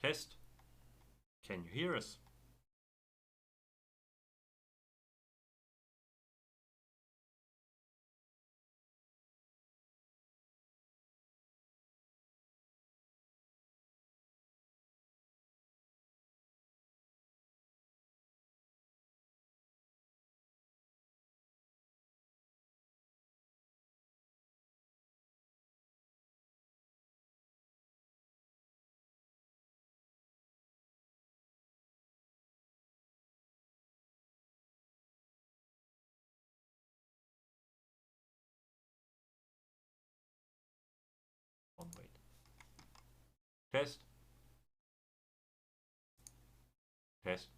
Test. Can you hear us? Wait. Test. Test.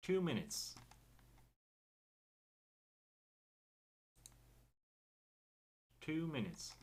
Two minutes. 2 minutes.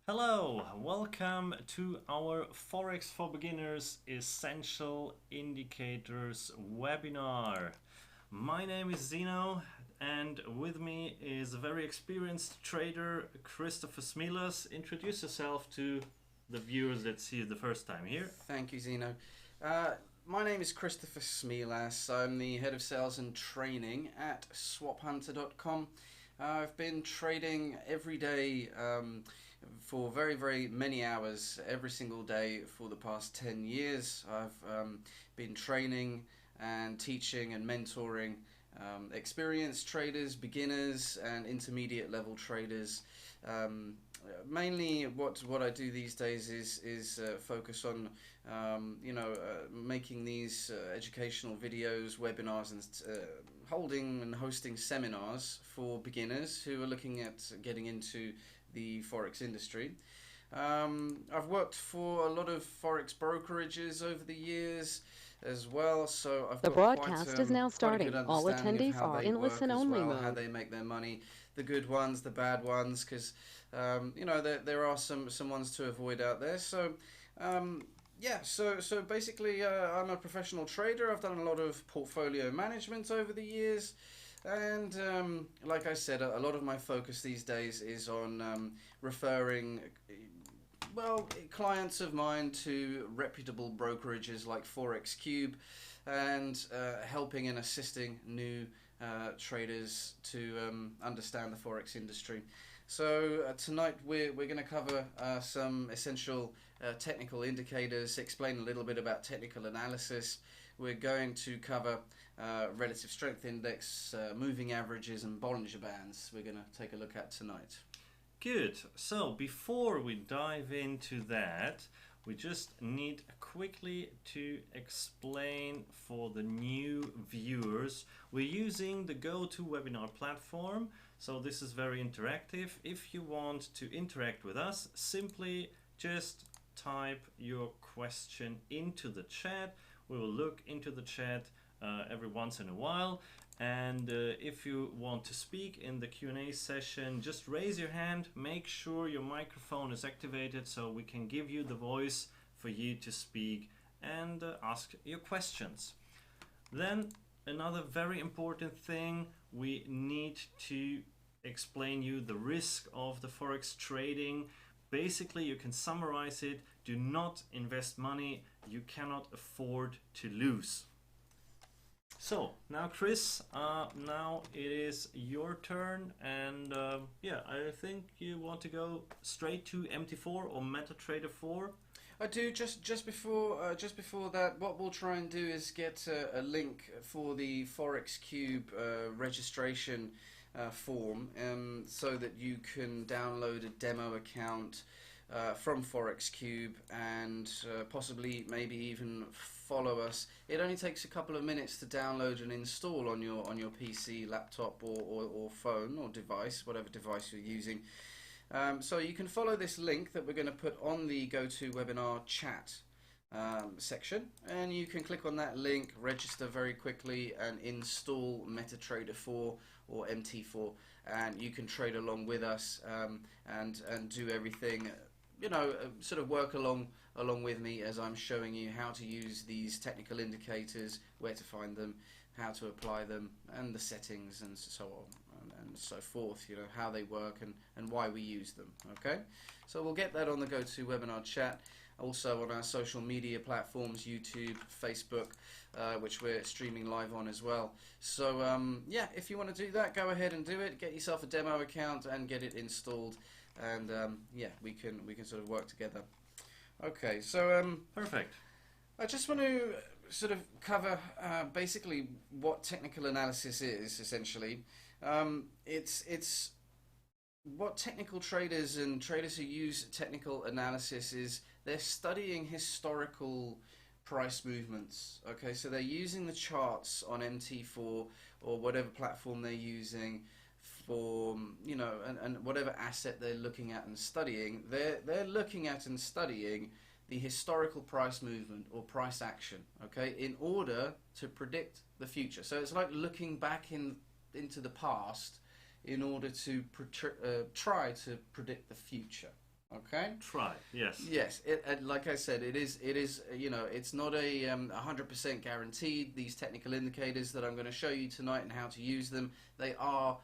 Hello, welcome to our Forex for Beginners Essential Indicators webinar. My name is Zeno, and with me is a very experienced trader, Christopher Smilas. Introduce yourself to the viewers that see you the first time here. Thank you, Zeno. My name is Christopher Smilas. I'm the head of sales and training at swaphunter.com. I've been trading every day for very many hours every single day for the past 10 years. I've been training and teaching and mentoring experienced traders, beginners and intermediate level traders. Mainly what I do these days is focus on making these educational videos, webinars, and holding and hosting seminars for beginners who are looking at getting into the Forex industry. I've worked for a lot of Forex brokerages over the years as well, so I've The got broadcast is now starting. All attendees are in listen-only mode. How they make their money, the good ones, the bad ones, because there are some ones to avoid out there. So yeah, so basically I'm a professional trader. I've done a lot of portfolio management over the years. And like I said, a lot of my focus these days is on referring clients of mine to reputable brokerages like Forex Cube, and helping and assisting new traders to understand the Forex industry. So tonight we're going to cover some essential technical indicators, explain a little bit about technical analysis. We're going to cover relative strength index, moving averages and Bollinger Bands. We're going to take a look at tonight. Good. So before we dive into that, We just need quickly to explain for the new viewers. We're using the GoToWebinar platform, so this is very interactive. If you want to interact with us, simply just type your question into the chat. We will look into the chat every once in a while. And if you want to speak in the Q&A session, just raise your hand, make sure your microphone is activated so we can give you the voice for you to speak and ask your questions. Then another very important thing, we need to explain you the risk of the Forex trading. Basically, you can summarize it: do not invest money you cannot afford to lose. So now, Chris, now it is your turn, and yeah, I think you want to go straight to MT4 or MetaTrader 4. I do. Just before that, what we'll try and do is get a link for the Forex Cube registration form, so that you can download a demo account from Forex Cube and possibly maybe even follow us. It only takes a couple of minutes to download and install on your PC, laptop, or phone or device, whatever device you're using. So you can follow this link that we're going to put on the GoToWebinar chat section, and you can click on that link, register very quickly, and install MetaTrader 4 or MT4, and you can trade along with us and do everything. You know, sort of work along with me as I'm showing you how to use these technical indicators, where to find them, how to apply them, and the settings and so on and so forth. You know, how they work and why we use them. Okay, so we'll get that on the GoToWebinar chat. Also on our social media platforms, YouTube, Facebook, which we're streaming live on as well. So yeah, if you want to do that, go ahead and do it. Get yourself a demo account and get it installed. And yeah, we can sort of work together. Okay, so perfect. I just want to sort of cover basically what technical analysis is. Essentially, it's what technical traders and traders who use technical analysis is. They're studying historical price movements. Okay, so they're using the charts on MT4 or whatever platform they're using for, you know, and whatever asset they're looking at and studying. They're looking at and studying the historical price movement or price action, okay, in order to predict the future. So it's like looking back into the past in order to try to predict the future. Okay. Try. Yes. Yes. Like I said, it is. You know, it's not a 100% guaranteed. These technical indicators that I'm going to show you tonight and how to use them, they are,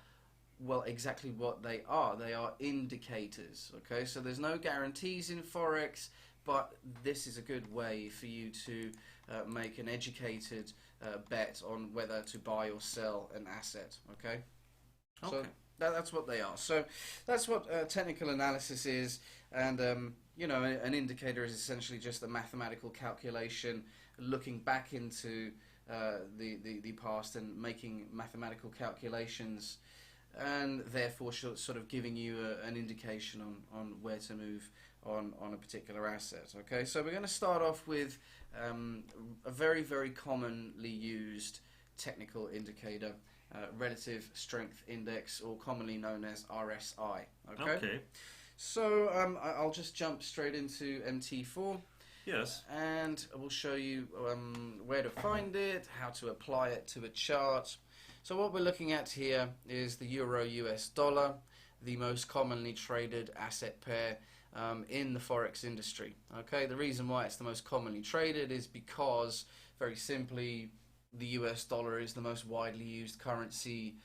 well, exactly what they are. They are indicators. Okay. So there's no guarantees in Forex, but this is a good way for you to make an educated bet on whether to buy or sell an asset. Okay. Okay. So that's what they are. So that's what technical analysis is, and you know, an indicator is essentially just a mathematical calculation looking back into the past and making mathematical calculations, and therefore sort of giving you an indication on where to move on a particular asset. Okay, so we're going to start off with a very, very commonly used technical indicator, relative strength index, or commonly known as RSI. Okay. So I'll just jump straight into MT4. Yes. And we'll show you where to find it, how to apply it to a chart. So what we're looking at here is the Euro-US dollar, the most commonly traded asset pair in the Forex industry. Okay. The reason why it's the most commonly traded is because, very simply, the US dollar is the most widely used currency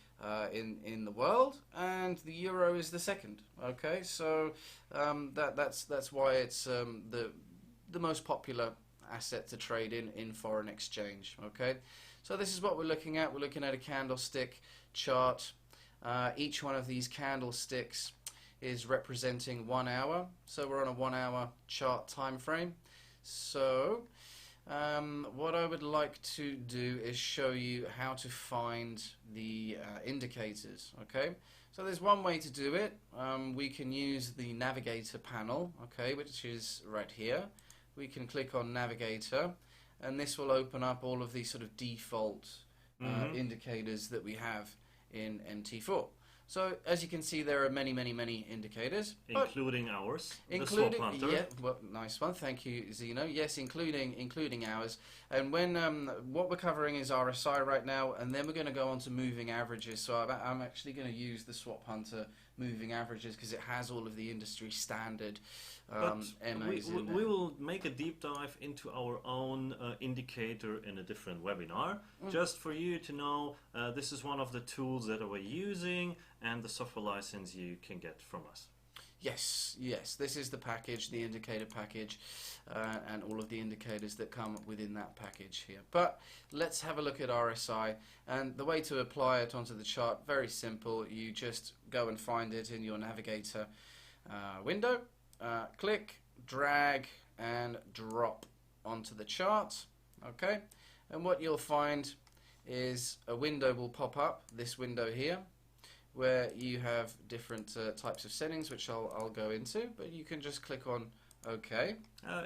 in the world, and the euro is the second. Okay, so that's why it's the most popular asset to trade in foreign exchange. Okay, so this is what we're looking at. We're looking at a candlestick chart. Each one of these candlesticks is representing 1 hour. So we're on a 1 hour chart time frame. So what I would like to do is show you how to find the indicators. Okay, so there's one way to do it. We can use the navigator panel, okay, which is right here. we can click on Navigator, and this will open up all of these sort of default indicators that we have in MT4. So as you can see, there are many indicators, including ours, including the Swap Hunter. Yeah, well, nice one, thank you, Zeno. Yes, including ours. And when what we're covering is RSI right now, and then we're going to go on to moving averages. So I'm actually going to use the Swap Hunter moving averages because it has all of the industry standard EMAs in there. We will make a deep dive into our own indicator in a different webinar, just for you to know this is one of the tools that we're using and the software license you can get from us. Yes, this is the package, the indicator package, and all of the indicators that come within that package here. But let's have a look at RSI, and the way to apply it onto the chart, very simple. You just go and find it in your navigator window, click, drag, and drop onto the chart, okay? And what you'll find is a window will pop up, this window here, where you have different types of settings, which I'll go into, but you can just click on OK.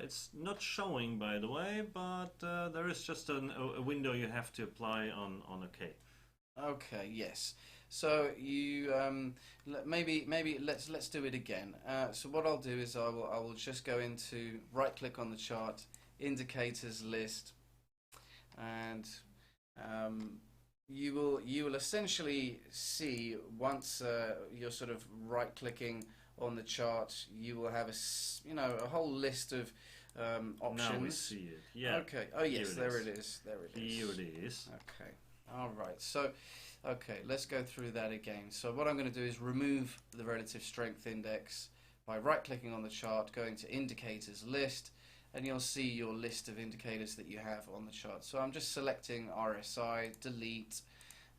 It's not showing, by the way, but there is just a window you have to apply on OK. Okay, yes. So you maybe let's do it again. So what I'll do is I will just go into right-click on the chart, indicators list, and you will essentially see once you're sort of right-clicking on the chart, you will have a whole list of options. Now we see it. Yeah. Okay. Oh yes, there it is. There it is. Here it is. Okay. All right. So, okay, let's go through that again. So what I'm going to do is remove the relative strength index by right-clicking on the chart, going to indicators list, and you'll see your list of indicators that you have on the chart. So I'm just selecting RSI, delete,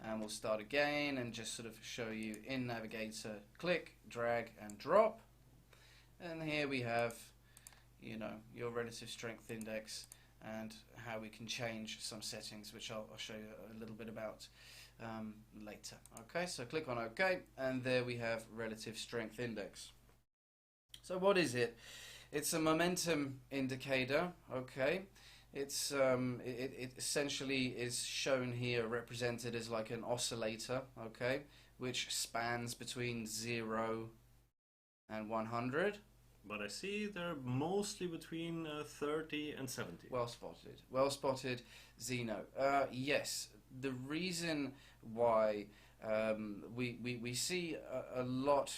and we'll start again and just sort of show you in Navigator, click, drag, and drop. And here we have, your relative strength index and how we can change some settings, which I'll show you a little bit about later. Okay, so click on OK, and there we have relative strength index. So what is it? It's a momentum indicator, okay. It's it essentially is shown here, represented as like an oscillator, okay, which spans between 0 and 100. But I see they're mostly between 30 and 70. Well spotted, Zeno. Yes, the reason why we see a lot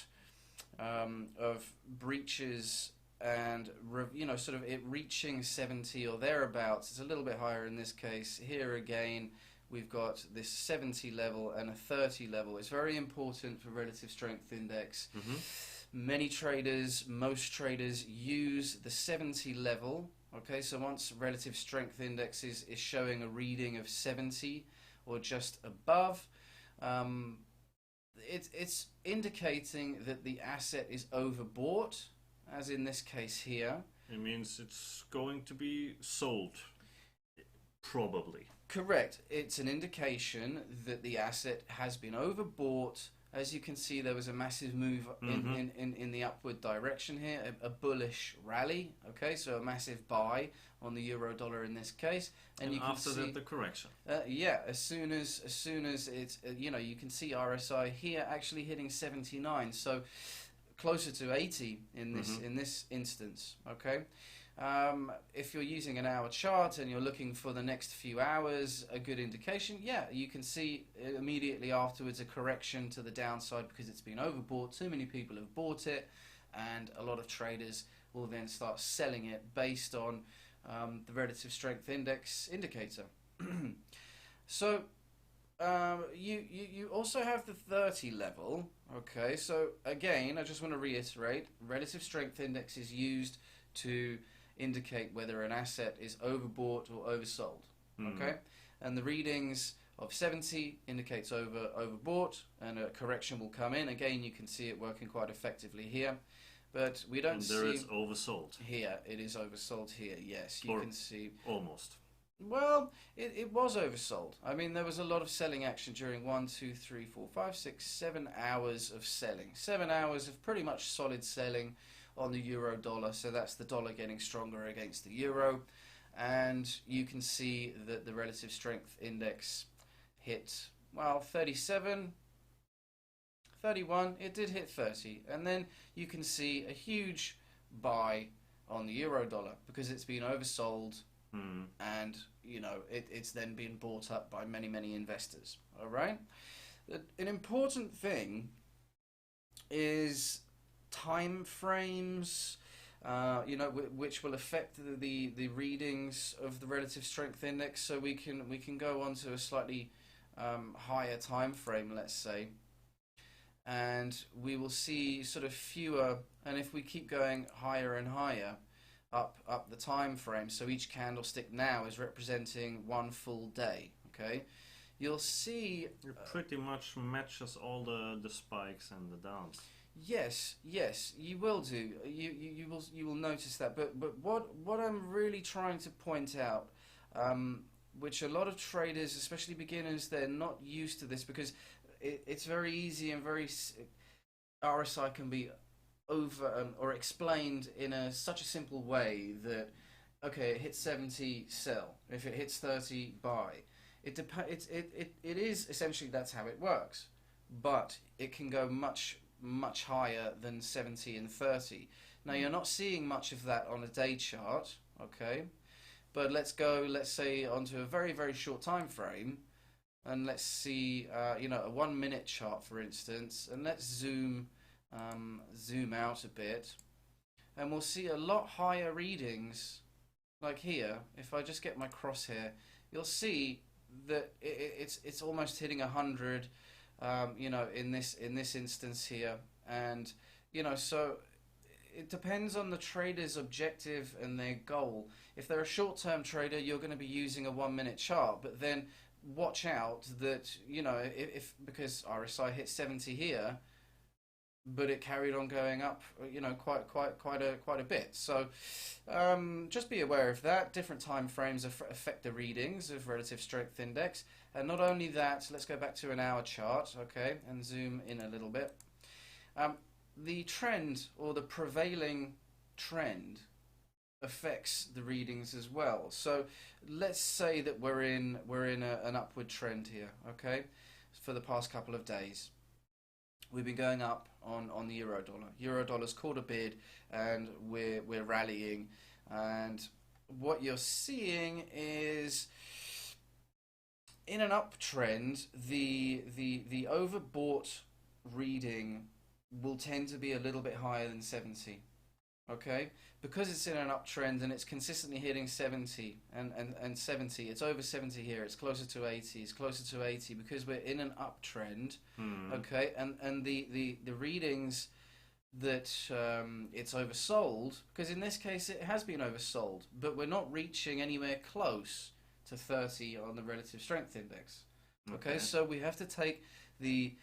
of breaches and sort of it reaching 70 or thereabouts. It's a little bit higher in this case. Here again we've got this 70 level and a 30 level. It's very important for relative strength index. Many traders, most traders use the 70 level. Okay, so once relative strength index is showing a reading of 70 or just above, it's indicating that the asset is overbought, as in this case here. It means it's going to be sold, probably. Correct. It's an indication that the asset has been overbought. As you can see, there was a massive move in the upward direction here, a bullish rally. Okay, so a massive buy on the euro dollar in this case, and you can after see that the correction. Yeah, as soon as it's you can see RSI here actually hitting 79, so closer to 80 in this instance. Okay. If you're using an hour chart and you're looking for the next few hours, a good indication, yeah, you can see immediately afterwards a correction to the downside because it's been overbought. Too many people have bought it, and a lot of traders will then start selling it based on the relative strength index indicator. So you also have the 30 level. Okay, so again, I just want to reiterate, relative strength index is used to indicate whether an asset is overbought or oversold. Okay, and the readings of 70 indicates overbought, and a correction will come in. Again, you can see it working quite effectively here, but we don't see. There it's oversold. Here it is oversold. Here, yes, you can see almost. Well, it was oversold. I mean, there was a lot of selling action during 1, 2, 3, 4, 5, 6, 7 hours of selling. 7 hours of pretty much solid selling on the euro dollar. So that's the dollar getting stronger against the euro. And you can see that the relative strength index hit, well, 37, 31, it did hit 30. And then you can see a huge buy on the euro dollar because it's been oversold, and you know it's then been bought up by many investors. All right, an important thing is time frames, you know, which will affect the readings of the relative strength index. So we can go on to a slightly higher time frame, let's say, and we will see sort of fewer. And if we keep going higher and higher up the time frame, so each candlestick now is representing one full day. Okay, you'll see it pretty much matches all the spikes and the downs. Yes, you will do. You will notice that. But what I'm really trying to point out, which a lot of traders, especially beginners, they're not used to this because it's very easy and RSI can be over or explained in such a simple way that, okay, it hits 70, sell. If it hits 30, buy. It is essentially, that's how it works, but it can go much higher than 70 and 30. Now you're not seeing much of that on a day chart, okay, but let's say onto a very short time frame, and let's see you know, a 1 minute chart, for instance, and let's zoom out a bit, and we'll see a lot higher readings. Like here, if I just get my crosshair, you'll see that it's almost hitting 100, you know, in this instance here. And you know, so it depends on the trader's objective and their goal. If they're a short-term trader, you're going to be using a 1 minute chart, but then watch out that, you know, if because RSI hit 70 here, but it carried on going up, you know, quite a bit. So just be aware of that. Different time frames affect the readings of relative strength index, and not only that, let's go back to an hour chart, okay, and zoom in a little bit. The trend, or the prevailing trend, affects the readings as well. So let's say that we're in an upward trend here, okay, for the past couple of days. We've been going up on the euro dollar. Euro dollar's caught a bid, and we're rallying. And what you're seeing is, in an uptrend, the overbought reading will tend to be a little bit higher than 70. Okay, because it's in an uptrend and it's consistently hitting 70 and 70, it's over 70 here, it's closer to 80, it's closer to 80 because we're in an uptrend. Okay, and the readings that it's oversold, because in this case it has been oversold, but we're not reaching anywhere close to 30 on the relative strength index. Okay, so we have to take the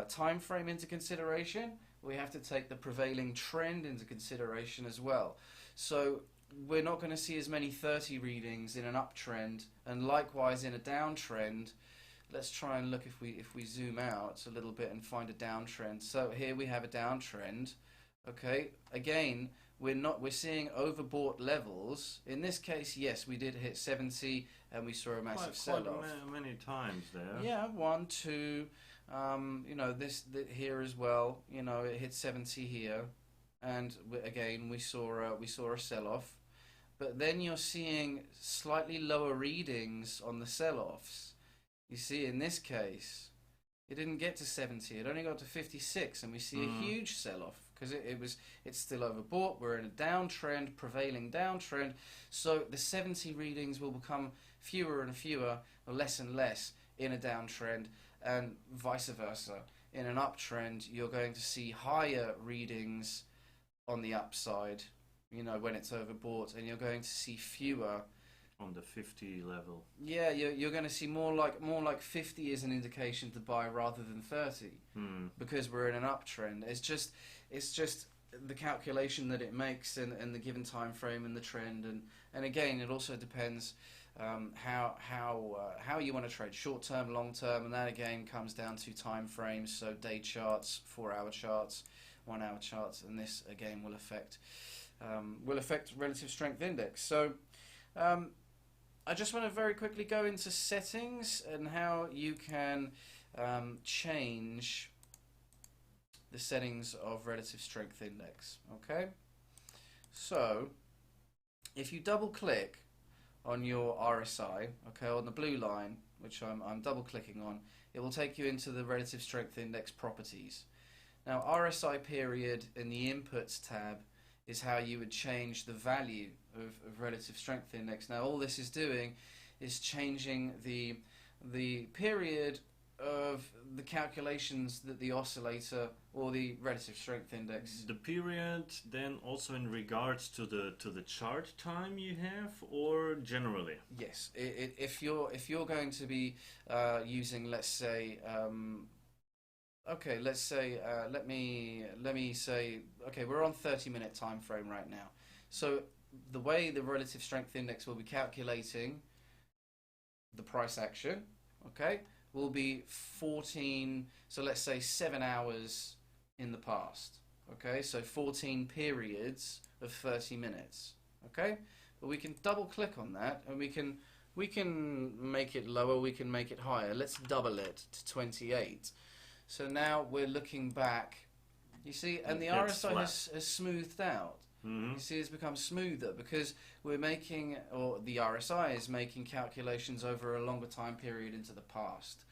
time frame into consideration. We have to take the prevailing trend into consideration as well. So we're not going to see as many 30 readings in an uptrend, and likewise in a downtrend. Let's try and look if we zoom out a little bit and find a downtrend. So here we have a downtrend. Okay, again, we're seeing overbought levels. In this case, yes, we did hit 70 and we saw a massive sell-off. Many times there. Yeah, 1, 2. You know, here as well. You know, it hit 70 here, and again we saw a sell-off. But then you're seeing slightly lower readings on the sell-offs. You see, in this case, it didn't get to 70. It only got to 56, and we see a huge sell-off because it's still overbought. We're in a downtrend, prevailing downtrend. So the 70 readings will become fewer and fewer, or less and less in a downtrend. And vice versa. In an uptrend, you're going to see higher readings on the upside, you know, when it's overbought, and you're going to see fewer on the 50 level. Yeah, you're going to see more like 50 is an indication to buy rather than 30, because we're in an uptrend. It's just the calculation that it makes, and the given time frame and the trend, and again, it also depends how you want to trade, short term, long term, and that again comes down to time frames. So day charts, 4 hour charts, 1 hour charts, and this again will affect relative strength index. So I just want to very quickly go into settings and how you can change the settings of relative strength index. Okay, so if you double click on your RSI, okay, on the blue line, which I'm double clicking on, it will take you into the relative strength index properties. Now RSI period in the inputs tab is how you would change the value of relative strength index. Now all this is doing is changing the period of the calculations that the oscillator or the relative strength index. The period then also in regards to the chart time you have, or generally? Yes, if you're going to be using, let's say, okay, let's say let me say, okay, we're on 30-minute time frame right now. So the way the relative strength index will be calculating the price action, okay, will be 14, so let's say 7 hours in the past, okay, so 14 periods of 30 minutes, okay, but we can double click on that and we can make it lower, we can make it higher. Let's double it to 28. So now we're looking back, you see, and the RSI has smoothed out. You see, it's become smoother because we're making, or the RSI is making calculations over a longer time period into the past.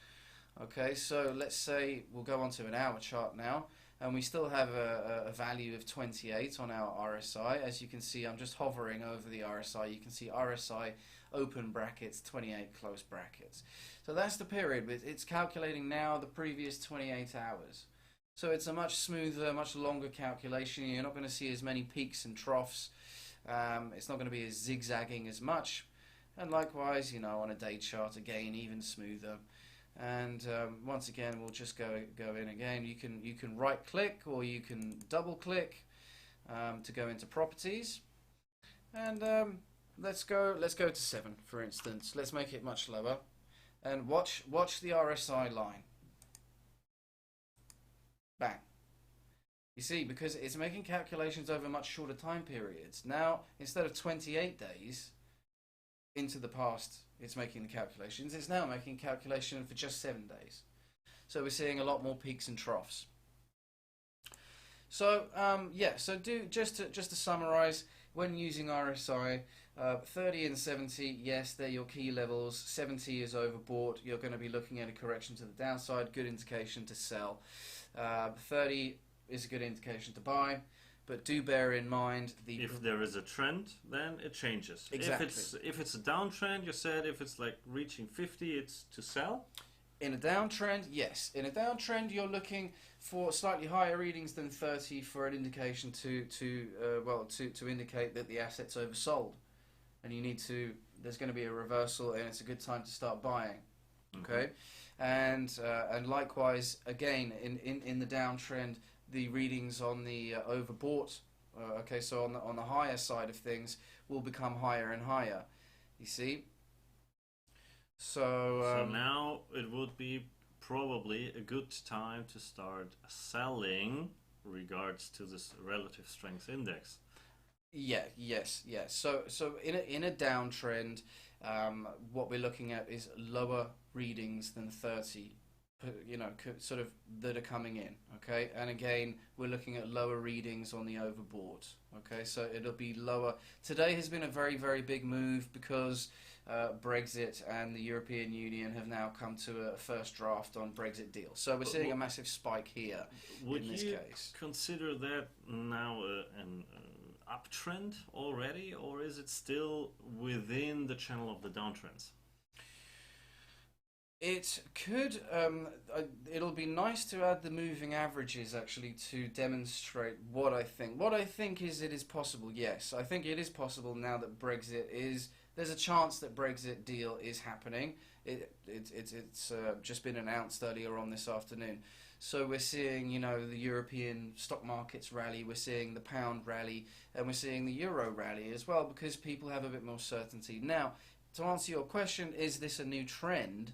Okay, so let's say we'll go on to an hour chart now, and we still have a value of 28 on our RSI. As you can see, I'm just hovering over the RSI. You can see RSI open brackets, 28 close brackets. So that's the period. It's calculating now the previous 28 hours. So it's a much smoother, much longer calculation. You're not going to see as many peaks and troughs. It's not going to be as zigzagging as much. And likewise, you know, on a day chart, again, even smoother. And once again, we'll just go in again. You can right click or you can double click to go into properties. And let's go to 7, for instance. Let's make it much lower. And watch the RSI line. Bang. You see, because it's making calculations over much shorter time periods. Now, instead of 28 days into the past, it's making the calculations. It's now making calculation for just 7 days. So we're seeing a lot more peaks and troughs. So yeah, so just to summarize, when using RSI, 30 and 70, yes, they're your key levels. 70 is overbought. You're going to be looking at a correction to the downside, good indication to sell. 30 is a good indication to buy, but do bear in mind if there is a trend, then it changes. Exactly. If it's a downtrend, you said if it's like reaching 50, it's to sell. In a downtrend, yes. In a downtrend, you're looking for slightly higher readings than 30 for an indication to indicate that the asset's oversold, and you need to. There's going to be a reversal, and it's a good time to start buying. Okay, and likewise, again, in the downtrend, the readings on the overbought, okay, so on the higher side of things, will become higher and higher. You see. So now it would be probably a good time to start selling regards to this relative strength index. Yeah, yes. So in a downtrend, what we're looking at is lower readings than 30, you know, sort of that are coming in. Okay, and again, we're looking at lower readings on the overbought. Okay, so it'll be lower. Today has been a very, very big move because Brexit and the European Union have now come to a first draft on Brexit deal. So we're seeing a massive spike here in this case. Would you consider that now an uptrend already, or is it still within the channel of the downtrends? It could, it'll be nice to add the moving averages actually to demonstrate what I think. What I think is it is possible, yes. I think it is possible now that there's a chance that Brexit deal is happening. It's just been announced earlier on this afternoon. So we're seeing, you know, the European stock markets rally, we're seeing the pound rally, and we're seeing the euro rally as well because people have a bit more certainty. Now, to answer your question, is this a new trend?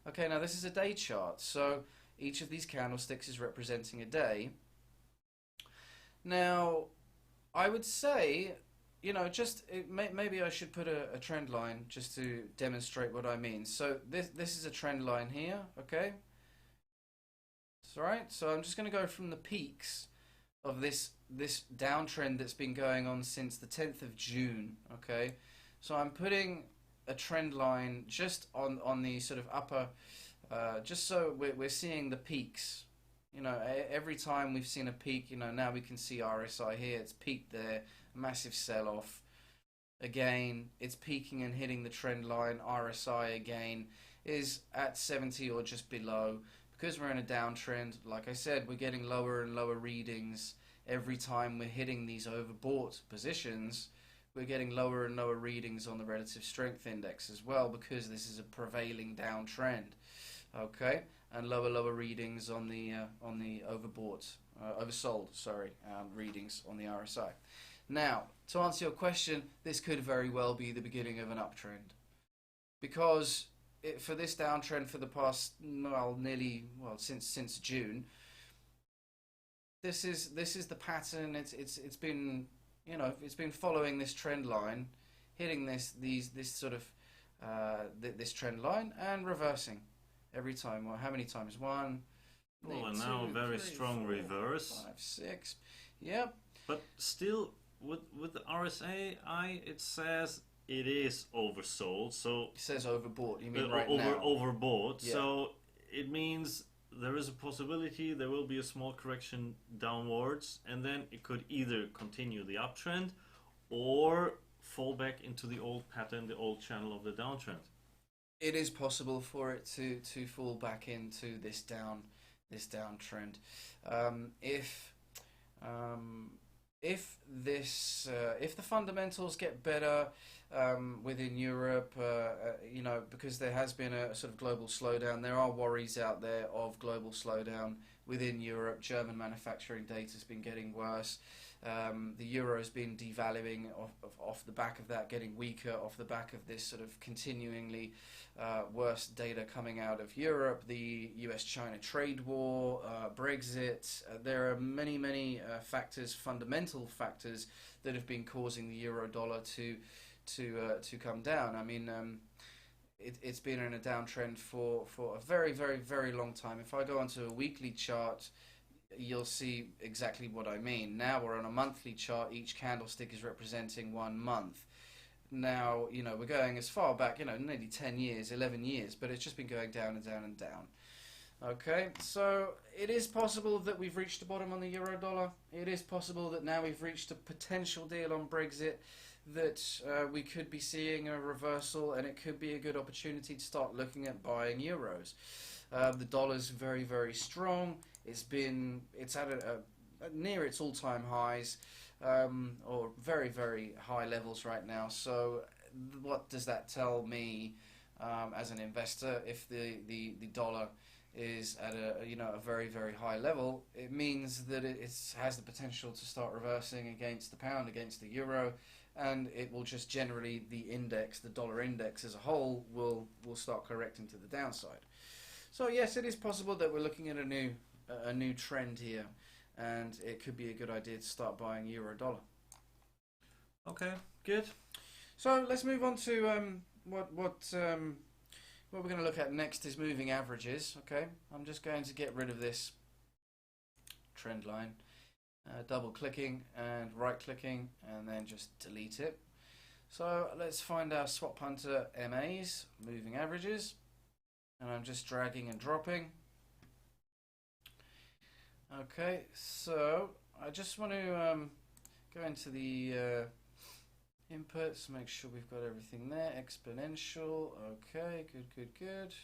Okay, now this is a day chart, so each of these candlesticks is representing a day. Now, I would say, you know, maybe I should put a trend line just to demonstrate what I mean. So this is a trend line here, okay? That's right. So I'm just going to go from the peaks of this downtrend that's been going on since the 10th of June, okay? So I'm putting a trend line just on the sort of upper, just so we're seeing the peaks. You know, every time we've seen a peak, you know, now we can see RSI here, it's peaked there, massive sell-off. Again, it's peaking and hitting the trend line. RSI again is at 70 or just below. Because we're in a downtrend, like I said, we're getting lower and lower readings every time we're hitting these overbought positions. We're getting lower and lower readings on the relative strength index as well, because this is a prevailing downtrend. Okay, and lower readings on the overbought, oversold, sorry, readings on the RSI. Now, to answer your question, this could very well be the beginning of an uptrend, because for this downtrend for the past, since June, this is the pattern. It's been, you know, it's been following this trend line, hitting this trend line and reversing every time. Well, how many times? One. Well, and now a very strong reverse. 5, 6. Yep. But still, with the RSI, it says it is oversold. So it says overbought. You mean right now? Overbought. Yeah. So it means there is a possibility there will be a small correction downwards, and then it could either continue the uptrend or fall back into the old pattern, the old channel of the downtrend. It is possible for it to fall back into this downtrend. If the fundamentals get better within Europe, you know, because there has been a sort of global slowdown, there are worries out there of global slowdown within Europe. German manufacturing data has been getting worse. The euro has been devaluing off the back of that, getting weaker off the back of this sort of continuingly worse data coming out of Europe, the US-China trade war, Brexit. There are many factors, fundamental factors, that have been causing the euro-dollar to come down. I mean, it's been in a downtrend for a very long time. If I go onto a weekly chart, you'll see exactly what I mean. Now we're on a monthly chart. Each candlestick is representing 1 month. Now, you know, we're going as far back, you know, nearly 10 years, 11 years, but it's just been going down and down and down. Okay, so it is possible that we've reached the bottom on the euro-dollar. It is possible that now we've reached a potential deal on Brexit, that we could be seeing a reversal, and it could be a good opportunity to start looking at buying euros. The dollar's very strong. It's at near its all-time highs, or very high levels right now. So what does that tell me as an investor? If the dollar is at a very high level, it means that it has the potential to start reversing against the pound, against the euro, and it will just generally, the index, the dollar index as a whole, will start correcting to the downside. So yes, it is possible that we're looking at a new trend here, and it could be a good idea to start buying euro-dollar. Okay, good. So let's move on to what we're going to look at next is moving averages. Okay, I'm just going to get rid of this trend line, double clicking and right clicking, and then just delete it. So let's find our Swap Hunter MAs, moving averages, and I'm just dragging and dropping. Okay, so I just want to go into the inputs, make sure we've got everything there. Exponential, okay, good.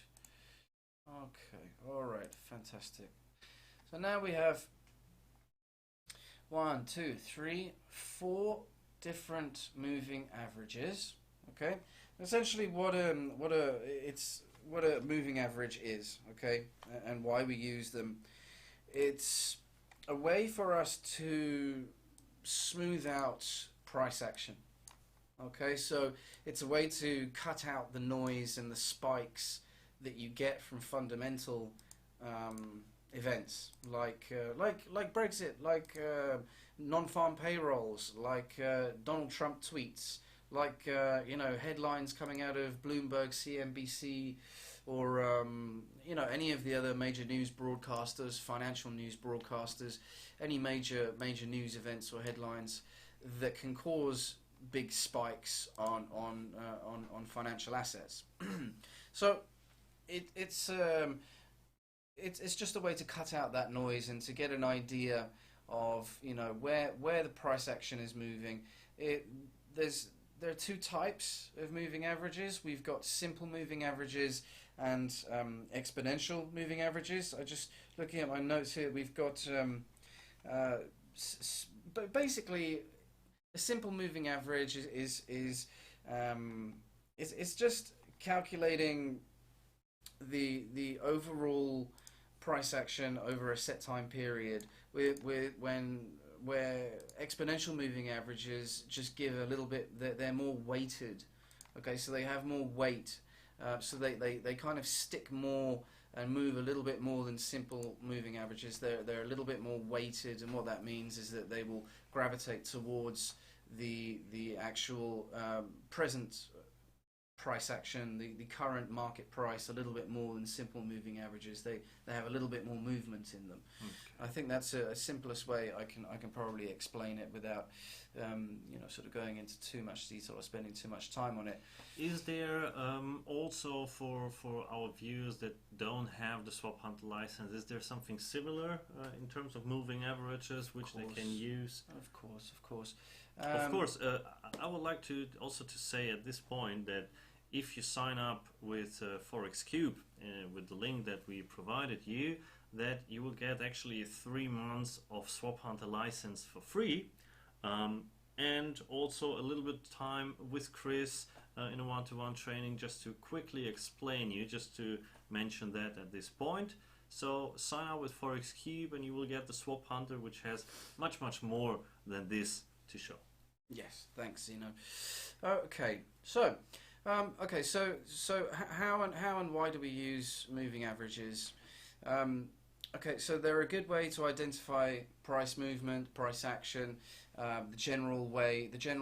Okay, alright, fantastic. So now we have 1, 2, 3, 4 different moving averages. Okay, essentially what a moving average is, okay, and why we use them. It's a way for us to smooth out price action. Okay, so it's a way to cut out the noise and the spikes that you get from fundamental events like Brexit, like non-farm payrolls, like Donald Trump tweets, like you know, headlines coming out of Bloomberg, CNBC, or you know, any of the other major news broadcasters, financial news broadcasters, any major news events or headlines that can cause big spikes on financial assets. So it's just a way to cut out that noise and to get an idea of, you know, where the price action is moving. There are two types of moving averages. We've got simple moving averages and exponential moving averages. I just looking at my notes here. We've got but basically a simple moving average is just calculating the overall price action over a set time period, where exponential moving averages just give a little bit, they're more weighted. Okay, so they have more weight, so they kind of stick more and move a little bit more than simple moving averages. They're a little bit more weighted, and what that means is that they will gravitate towards the actual present price action, the current market price, a little bit more than simple moving averages. They have a little bit more movement in them. Okay. I think that's a simplest way I can probably explain it without you know, sort of going into too much detail or spending too much time on it. Is there also for our viewers that don't have the Swap Hunter license, is there something similar in terms of moving averages which they can use? Of course. Of course, I would like to also to say at this point that if you sign up with Forex Cube with the link that we provided you, that you will get actually 3 months of Swap Hunter license for free, and also a little bit of time with Chris in a one-to-one training just to quickly explain you, just to mention that at this point. So sign up with Forex Cube and you will get the Swap Hunter, which has much more than this to show. Yes, thanks, Zeno. Okay, so how and why do we use moving averages? Okay, so they're a good way to identify price movement, price action, the general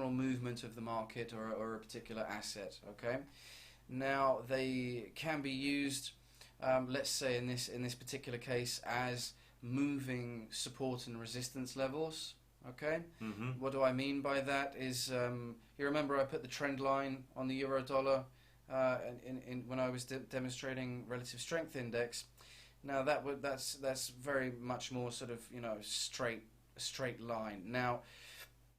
movement of the market or a particular asset. Okay, now they can be used, let's say in this particular case, as moving support and resistance levels. Okay, What do I mean by that is, you remember I put the trend line on the euro dollar when I was demonstrating relative strength index. Now that's very much more sort of, you know, straight line. Now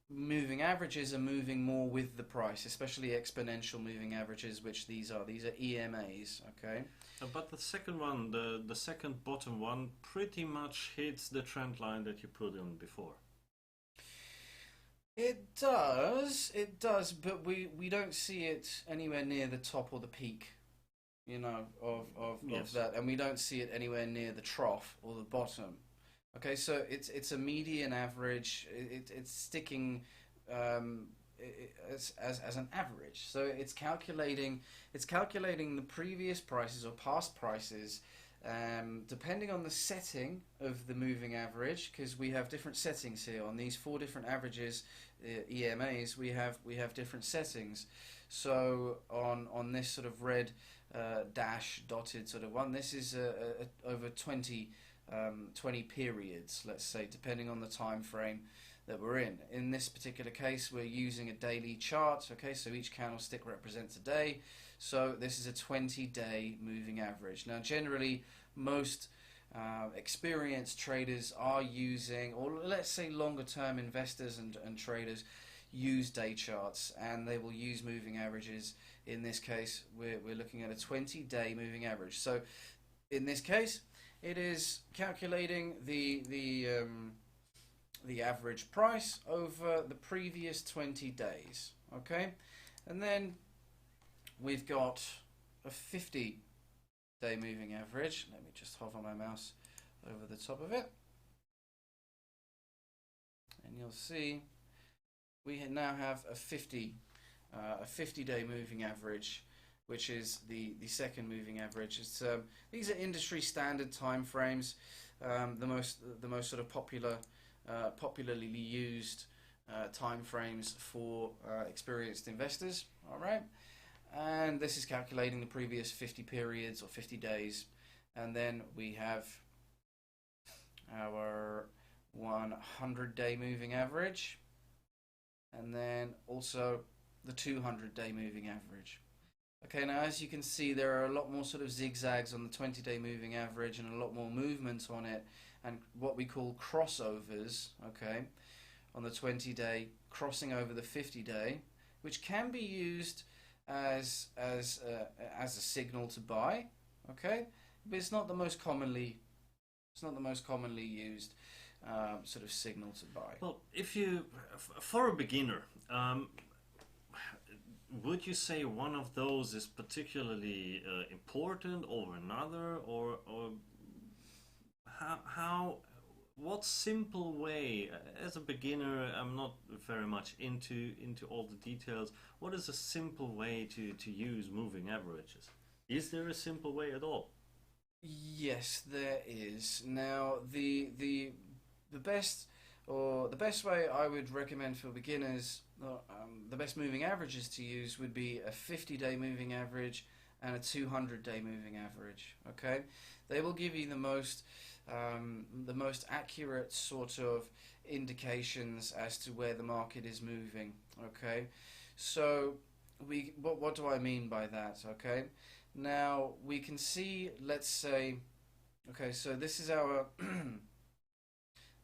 moving averages are moving more with the price, especially exponential moving averages, which these are EMAs. Okay, but the second one, the second bottom one, pretty much hits the trend line that you put in before. It does, but we don't see it anywhere near the top or the peak, you know, of that, and we don't see it anywhere near the trough or the bottom. Okay, so it's a median average. It's sticking as an average. So it's calculating the previous prices or past prices. Depending on the setting of the moving average, because we have different settings here on these 4 different averages, EMAs, we have different settings. So on this sort of red dash dotted sort of one, this is over 20 periods, let's say, depending on the time frame that we're in. In this particular case, we're using a daily chart. Okay, so each candlestick represents a day. So this is a 20-day moving average. Now, generally, most experienced traders are using, or let's say longer-term investors and traders use day charts, and they will use moving averages. In this case, we're looking at a 20-day moving average. So in this case, it is calculating the average price over the previous 20 days. Okay, and then we've got a 50-day moving average. Let me just hover my mouse over the top of it, and you'll see we now have a 50-day moving average, which is the second moving average. It's these are industry standard time frames. the most sort of popularly used time frames for experienced investors. All right, and this is calculating the previous 50 periods or 50 days, and then we have our 100-day moving average, and then also the 200-day moving average. Okay, now as you can see, there are a lot more sort of zigzags on the 20-day moving average and a lot more movement on it, and what we call crossovers, okay, on the 20-day crossing over the 50-day, which can be used as a signal to buy, okay, but it's not the most commonly used sort of signal to buy. Well, if you, for a beginner, would you say one of those is particularly important over another, or how what simple way, as a beginner, I'm not very much into all the details, what is a simple way to use moving averages? Is there a simple way at all? Yes, there is. Now, the best way I would recommend for beginners, the best moving averages to use would be a 50-day moving average and a 200-day moving average. Okay, they will give you the most accurate sort of indications as to where the market is moving. Okay, so what do I mean by that? Okay, now we can see, let's say, okay, so this is our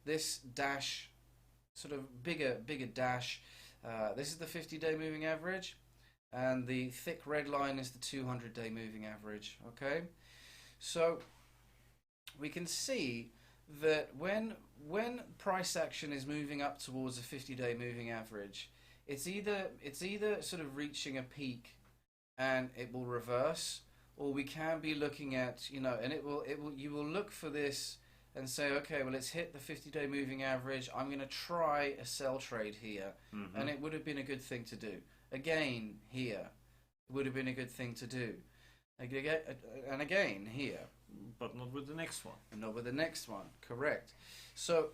this dash, sort of bigger dash. This is the 50-day moving average, and the thick red line is the 200-day moving average. Okay, so we can see that when price action is moving up towards a 50-day moving average, it's either sort of reaching a peak and it will reverse, or we can be looking at, and you will look for this and say, okay, well, it's hit the 50-day moving average, I'm going to try a sell trade here. Mm-hmm. And it would have been a good thing to do. Again, here, it would have been a good thing to do. And again, here. But not with the next one. And not with the next one, correct. So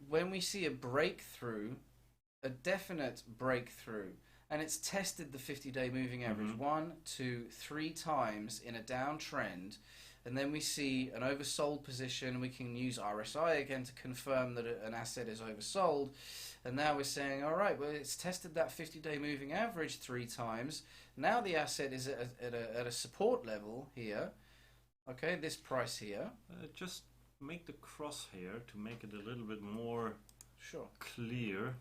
when we see a breakthrough, a definite breakthrough, and it's tested the 50-day moving average 1, 2, 3 times in a downtrend, and then we see an oversold position, we can use RSI again to confirm that an asset is oversold, and now we're saying, all right, well, it's tested that 50-day moving average 3 times, now the asset is at a support level here, okay, this price here. Just make the crosshair to make it a little bit more clear.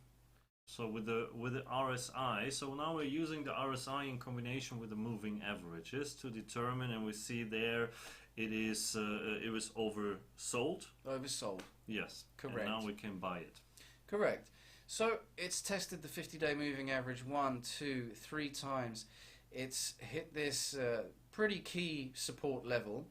So with the RSI, so now we're using the RSI in combination with the moving averages to determine, and we see there it was oversold. Oversold. Yes. Correct. And now we can buy it. Correct. So it's tested the 50-day moving average 1, 2, 3 times. It's hit this pretty key support level,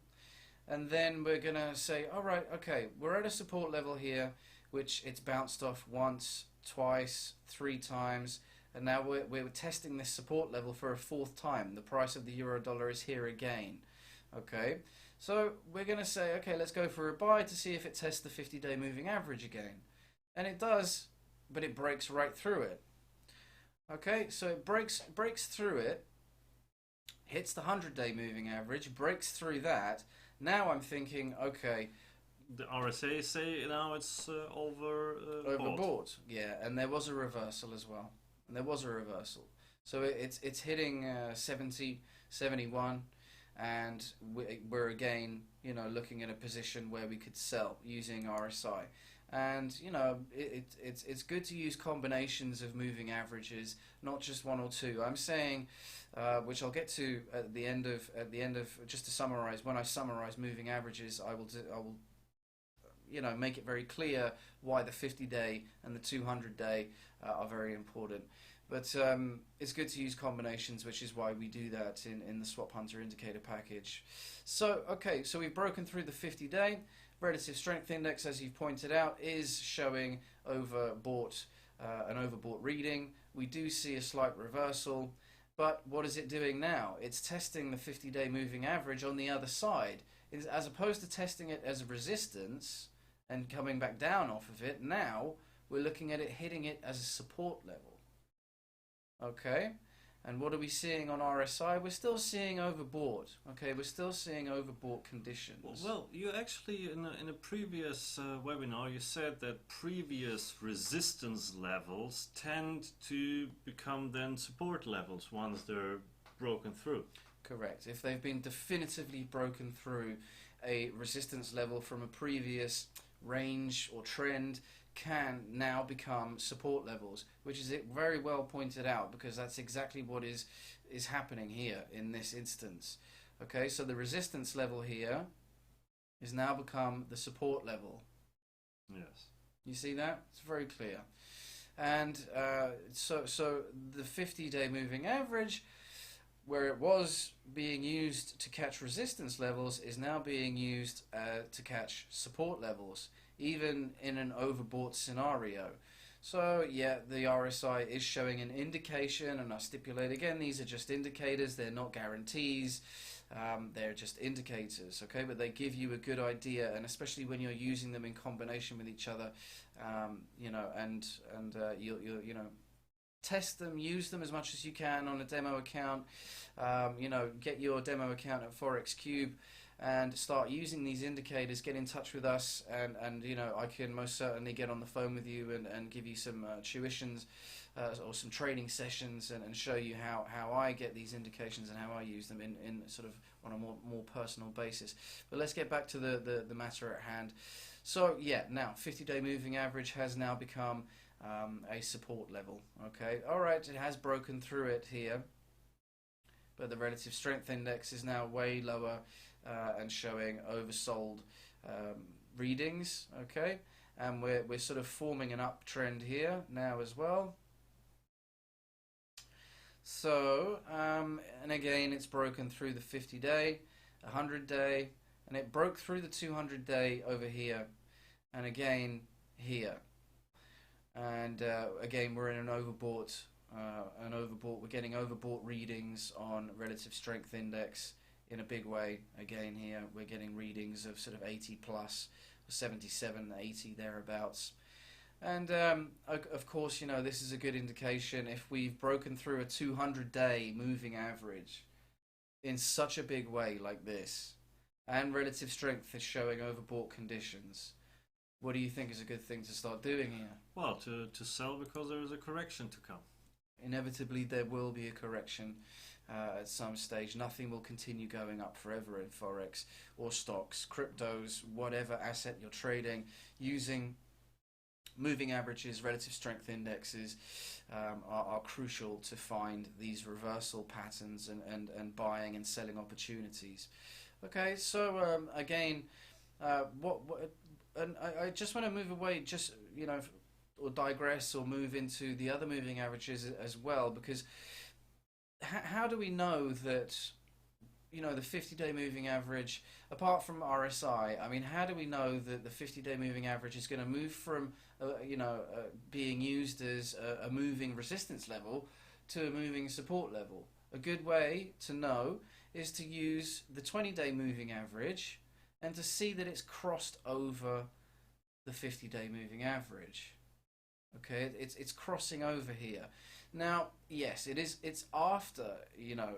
and then we're gonna say, all right, okay, we're at a support level here, which it's bounced off once, twice, 3 times, and now we're testing this support level for a 4th time. The price of the euro-dollar is here again. Okay, so we're going to say, okay, let's go for a buy to see if it tests the 50-day moving average again. And it does, but it breaks right through it. Okay, so it breaks through it, hits the 100-day moving average, breaks through that. Now I'm thinking, okay, the RSA say now it's overbought. Yeah, and there was a reversal as well. And there was a reversal. So it's hitting 70, 71, and we're again, looking at a position where we could sell using RSI. And it's good to use combinations of moving averages, not just 1 or 2. I'm saying, which I'll get to at the end of just to summarize. When I summarize moving averages, I will make it very clear why the 50-day and the 200-day are very important. But it's good to use combinations, which is why we do that in the Swap Hunter indicator package. So, okay, so we've broken through the 50-day. Relative strength index, as you've pointed out, is showing an overbought reading. We do see a slight reversal, but what is it doing now? It's testing the 50-day moving average on the other side. as opposed to testing it as a resistance and coming back down off of it, now we're looking at it hitting it as a support level. Okay, and what are we seeing on RSI? We're still seeing overbought. Okay, we're still seeing overbought conditions. Well, you actually in a previous webinar you said that previous resistance levels tend to become then support levels once they're broken through. Correct. If they've been definitively broken through, a resistance level from a previous range or trend can now become support levels, which is very well pointed out, because that's exactly what is happening here in this instance. Okay, so the resistance level here is now become the support level. Yes. You see that? It's very clear. And so the 50-day moving average, where it was being used to catch resistance levels, is now being used to catch support levels, even in an overbought scenario. So yeah, the RSI is showing an indication, and I stipulate again, these are just indicators, they're not guarantees, they're just indicators, okay, but they give you a good idea, and especially when you're using them in combination with each other, you know, and you'll you know, test them, use them as much as you can on a demo account. You know, get your demo account at Forex Cube and start using these indicators. Get in touch with us, and you know, I can most certainly get on the phone with you and give you some tuitions or some training sessions, and show you how I get these indications and how I use them in sort of on a more personal basis. But let's get back to the matter at hand. So yeah, now 50-day moving average has now become a support level. Okay, all right, it has broken through it here, but the relative strength index is now way lower and showing oversold readings. Okay, and we're sort of forming an uptrend here now as well. So and again, it's broken through the 50-day, 100-day, and it broke through the 200-day over here, and again here. And again, we're in an overbought. We're getting overbought readings on relative strength index in a big way. Again, here we're getting readings of sort of 80 plus, 77, 80 thereabouts. And of course, you know, this is a good indication if we've broken through a 200-day moving average in such a big way like this, and relative strength is showing overbought conditions. What do you think is a good thing to start doing here? Well, to sell, because there is a correction to come. Inevitably, there will be a correction at some stage. Nothing will continue going up forever in Forex or stocks, cryptos, whatever asset you're trading. Using moving averages, relative strength indexes are crucial to find these reversal patterns and buying and selling opportunities. Okay, so again, and I just want to move away, just, you know, or digress or move into the other moving averages as well, because how do we know that, you know, the 50-day moving average, apart from RSI, I mean, how do we know that the 50-day moving average is going to move from, you know, being used as a moving resistance level to a moving support level? A good way to know is to use the 20-day moving average and to see that it's crossed over the 50-day moving average. Okay, it's crossing over here. Now, yes, it's after, you know,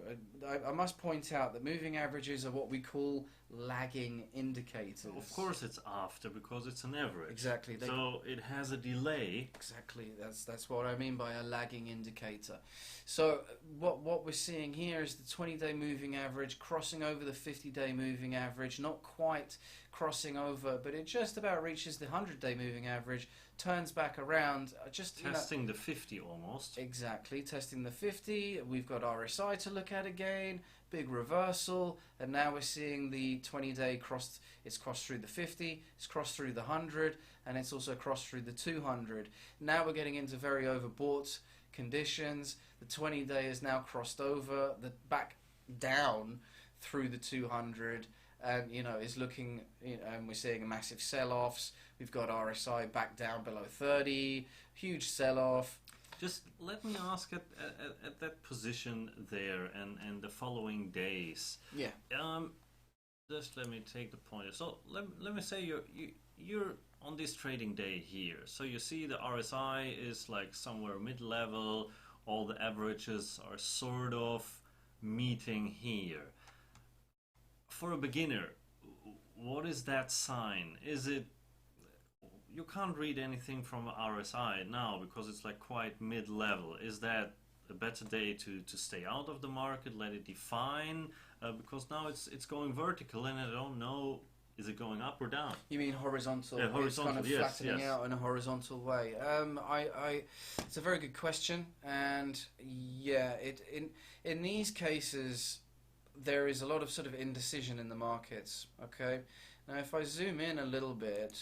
I must point out that moving averages are what we call lagging indicators. Of course it's after, because it's an average. Exactly. So it has a delay. Exactly, that's what I mean by a lagging indicator. So what we're seeing here is the 20-day moving average crossing over the 50-day moving average, not quite crossing over, but it just about reaches the 100-day moving average, turns back around, just testing the 50 almost. Exactly, testing the 50. We've got RSI to look at again, big reversal, and now we're seeing the 20-day crossed. It's crossed through the 50, it's crossed through the 100, and it's also crossed through the 200. Now we're getting into very overbought conditions. The 20-day is now crossed over, the back down through the 200, and, you know, is looking, you know, and we're seeing massive sell-offs. We've got RSI back down below 30, huge sell-off. Just let me ask at that position there and the following days. Yeah. just let me take the pointer. So let me say you're on this trading day here. So you see the RSI is like somewhere mid-level. All the averages are sort of meeting here. For a beginner, what is that sign? Is it, you can't read anything from RSI now because it's like quite mid-level. Is that a better day to stay out of the market, let it define? Because now it's going vertical and I don't know, is it going up or down? You mean horizontal? Yeah, horizontal, it's kind of yes, flattening yes. out in a horizontal way. It's a very good question, and yeah, in these cases, there is a lot of sort of indecision in the markets. Okay, now if I zoom in a little bit,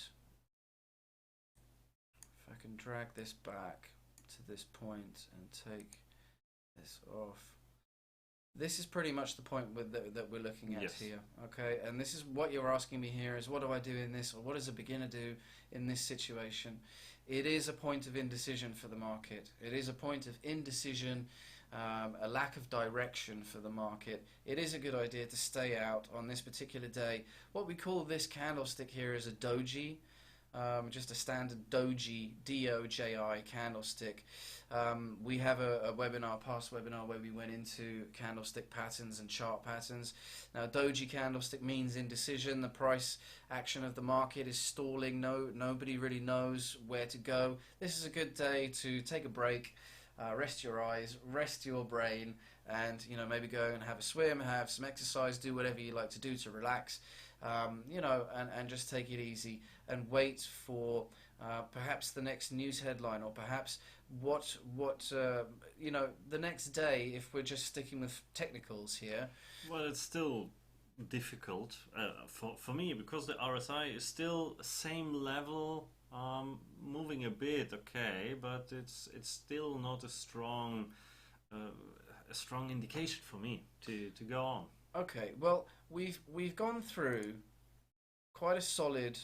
if I can drag this back to this point and take this off. This is pretty much the point that we're looking at here, okay? And this is what you're asking me here is what do I do in this, or what does a beginner do in this situation? It is a point of indecision for the market. It is a point of indecision, a lack of direction for the market. It is a good idea to stay out on this particular day. What we call this candlestick here is a doji. Just a standard doji, D-O-J-I candlestick. We have a webinar, past webinar, where we went into candlestick patterns and chart patterns. Now, doji candlestick means indecision. The price action of the market is stalling. Nobody really knows where to go. This is a good day to take a break, rest your eyes, rest your brain, and maybe go and have a swim, have some exercise, do whatever you like to do to relax. And just take it easy and wait for perhaps the next news headline, or perhaps what the next day, if we're just sticking with technicals here. Well, it's still difficult for me because the RSI is still same level, moving a bit, okay, but it's still not a strong indication for me to go on. Okay, well, we've gone through quite a solid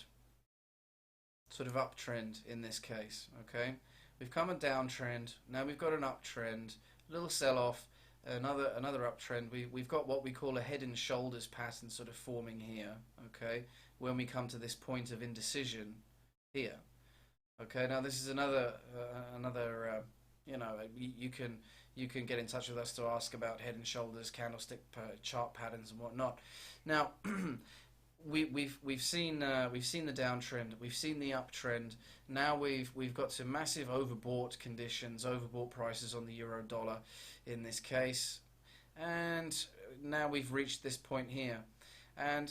sort of uptrend in this case, okay? We've come a downtrend, now we've got an uptrend, a little sell-off, another uptrend. We've got what we call a head and shoulders pattern sort of forming here, okay? When we come to this point of indecision here, okay? Now this is another you can get in touch with us to ask about head and shoulders, candlestick chart patterns and whatnot. Now, we've seen the downtrend, we've seen the uptrend. Now we've got some massive overbought conditions, overbought prices on the euro dollar in this case, and now we've reached this point here, and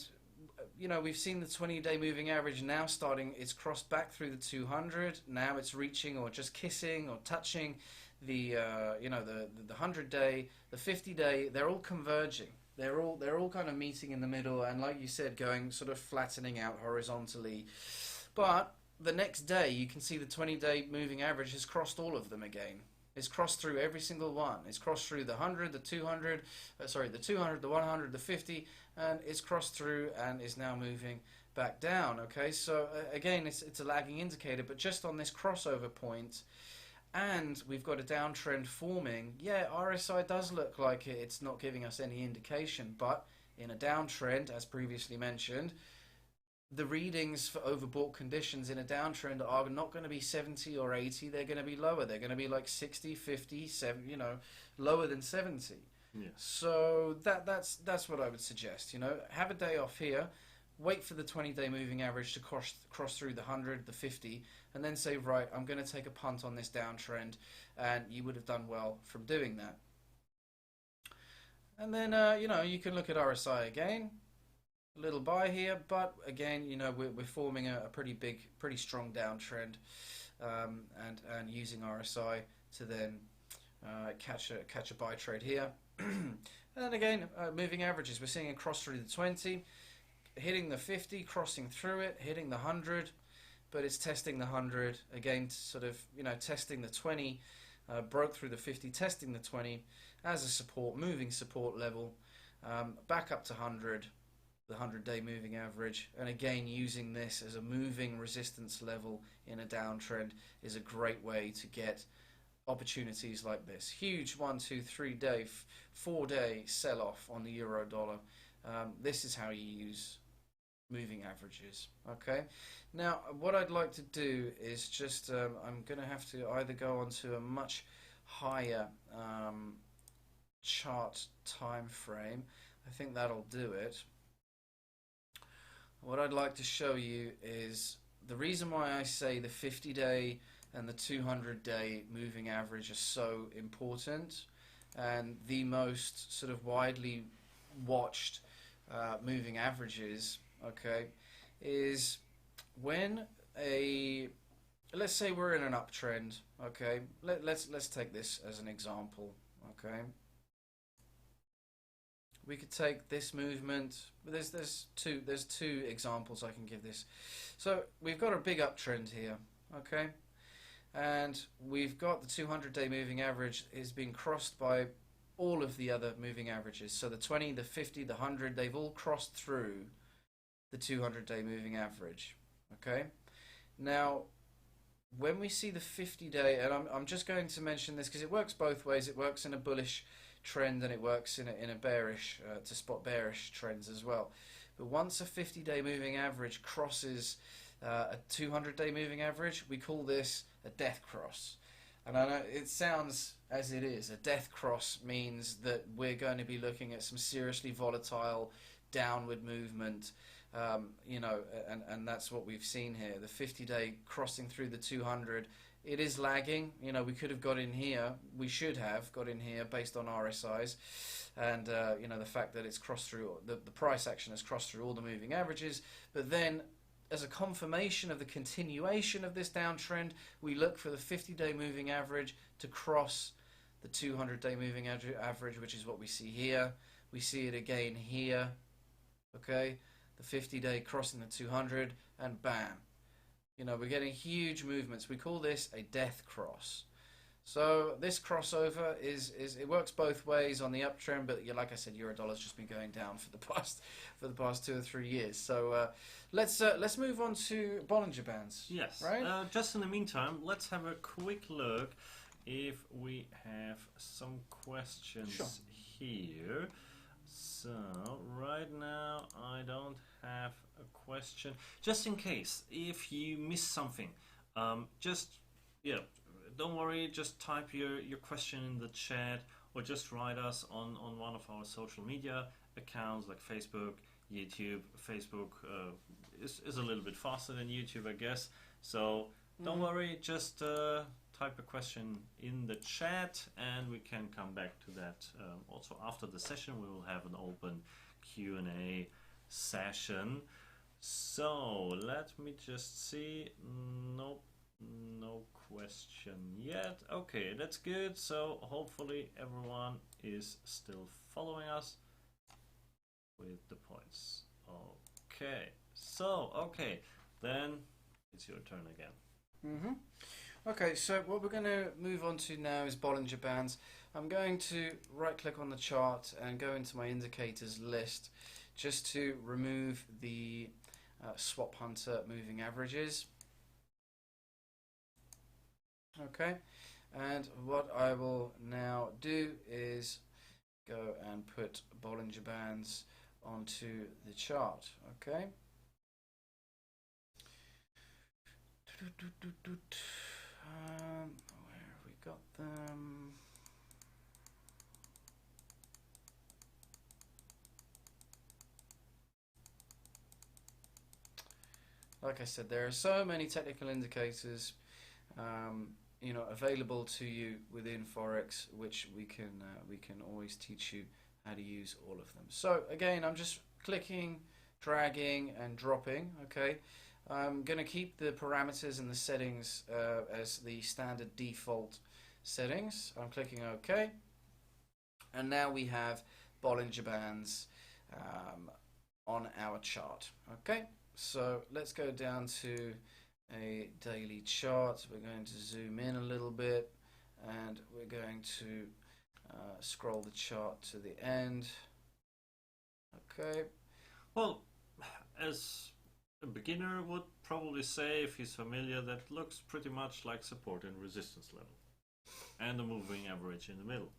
we've seen the 20-day moving average now starting. It's crossed back through the 200. Now it's reaching or just kissing or touching the the 100-day, the 50-day. They're all converging. They're all kind of meeting in the middle, and like you said, going sort of flattening out horizontally. But the next day, you can see the 20-day moving average has crossed all of them again. It's crossed through every single one. It's crossed through the 100, the 200, the 200, the 100, the 50, and it's crossed through and is now moving back down. Okay, so again, it's a lagging indicator, but just on this crossover point, and we've got a downtrend forming. Yeah, RSI does look like it's not giving us any indication, but in a downtrend, as previously mentioned, the readings for overbought conditions in a downtrend are not going to be 70 or 80. They're going to be lower. They're going to be like 60, 50, 70, lower than 70. Yeah. So that's what I would suggest. Have a day off here, wait for the 20-day moving average to cross through the 100, the 50, and then say, right, I'm going to take a punt on this downtrend, and you would have done well from doing that. And then you can look at RSI again. A little buy here, but again, we're forming a pretty strong downtrend, and using RSI to then catch a buy trade here. And again, moving averages, we're seeing a cross through the 20, hitting the 50, crossing through it, hitting the 100, but it's testing the 100 again, sort of testing the 20, broke through the 50, testing the 20 as a support, moving support level, back up to 100. The 100-day moving average, and again using this as a moving resistance level in a downtrend is a great way to get opportunities like this. Huge 1, 2, 3 day, 4 day sell-off on the euro dollar. this is how you use moving averages. Okay, now what I'd like to do is just I'm gonna have to either go onto a much higher chart time frame. I think that'll do it. What I'd like to show you is the reason why I say the 50-day and the 200-day moving average are so important, and the most sort of widely watched moving averages, okay, is when let's say we're in an uptrend, okay, let's take this as an example, okay. We could take this movement, but there's two examples I can give this. So we've got a big uptrend here, okay, and we've got the 200-day moving average is being crossed by all of the other moving averages. So the 20, the 50, the 100, they've all crossed through the 200-day moving average, okay. Now when we see the 50-day, and I'm just going to mention this because it works both ways. It works in a bullish trend and it works in a bearish to spot bearish trends as well. But once a 50-day moving average crosses a 200-day moving average, we call this a death cross. And I know it sounds as it is. A death cross means that we're going to be looking at some seriously volatile downward movement, you know, and that's what we've seen here. The 50-day crossing through the 200. It is lagging. You know, we could have got in here. We should have got in here based on RSIs, and you know, the fact that it's crossed through the price action has crossed through all the moving averages. But then, as a confirmation of the continuation of this downtrend, we look for the 50-day moving average to cross the 200-day moving average, which is what we see here. We see it again here. Okay, the 50-day crossing the 200, and bam. You know, we're getting huge movements. We call this a death cross. So this crossover is it works both ways on the uptrend, but like I said, EURUSD's just been going down for the past 2 or 3 years. So let's move on to Bollinger Bands. Yes. Right. Just in the meantime, let's have a quick look if we have some questions here. So right now I don't have a question. Just in case if you miss something, don't worry, just type your question in the chat, or just write us on one of our social media accounts like Facebook, YouTube. Facebook is a little bit faster than YouTube, I guess. So don't worry, just type a question in the chat and we can come back to that. Also after the session we will have an open Q&A session. So let me just see. Nope, no question yet. Okay, that's good. So hopefully everyone is still following us with the points. Okay, so then it's your turn again. Okay, so what we're going to move on to now is Bollinger Bands. I'm going to right click on the chart and go into my indicators list just to remove the Swap Hunter moving averages. Okay, and what I will now do is go and put Bollinger Bands onto the chart. Okay. Where have we got them? Like I said, there are so many technical indicators, you know, available to you within Forex, which we can always teach you how to use all of them. So again, I'm just clicking, dragging, and dropping. Okay. I'm going to keep the parameters and the settings as the standard default settings. I'm clicking OK. And now we have Bollinger Bands on our chart. Okay, so let's go down to a daily chart. We're going to zoom in a little bit and we're going to scroll the chart to the end. Okay. Well, as a beginner would probably say, if he's familiar, that looks pretty much like support and resistance level and a moving average in the middle.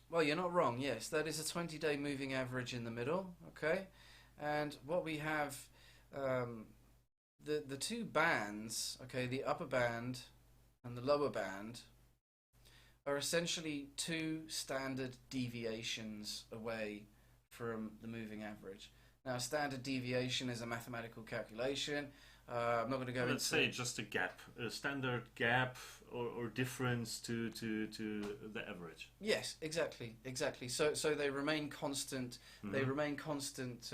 Well, you're not wrong. Yes, that is a 20-day moving average in the middle. Okay, and what we have, the two bands. Okay, the upper band and the lower band are essentially two standard deviations away from the moving average. Now, standard deviation is a mathematical calculation. I'm not going to go into... Let's say just a gap, a standard gap or difference to the average. Yes, exactly. So they remain constant. They remain constant.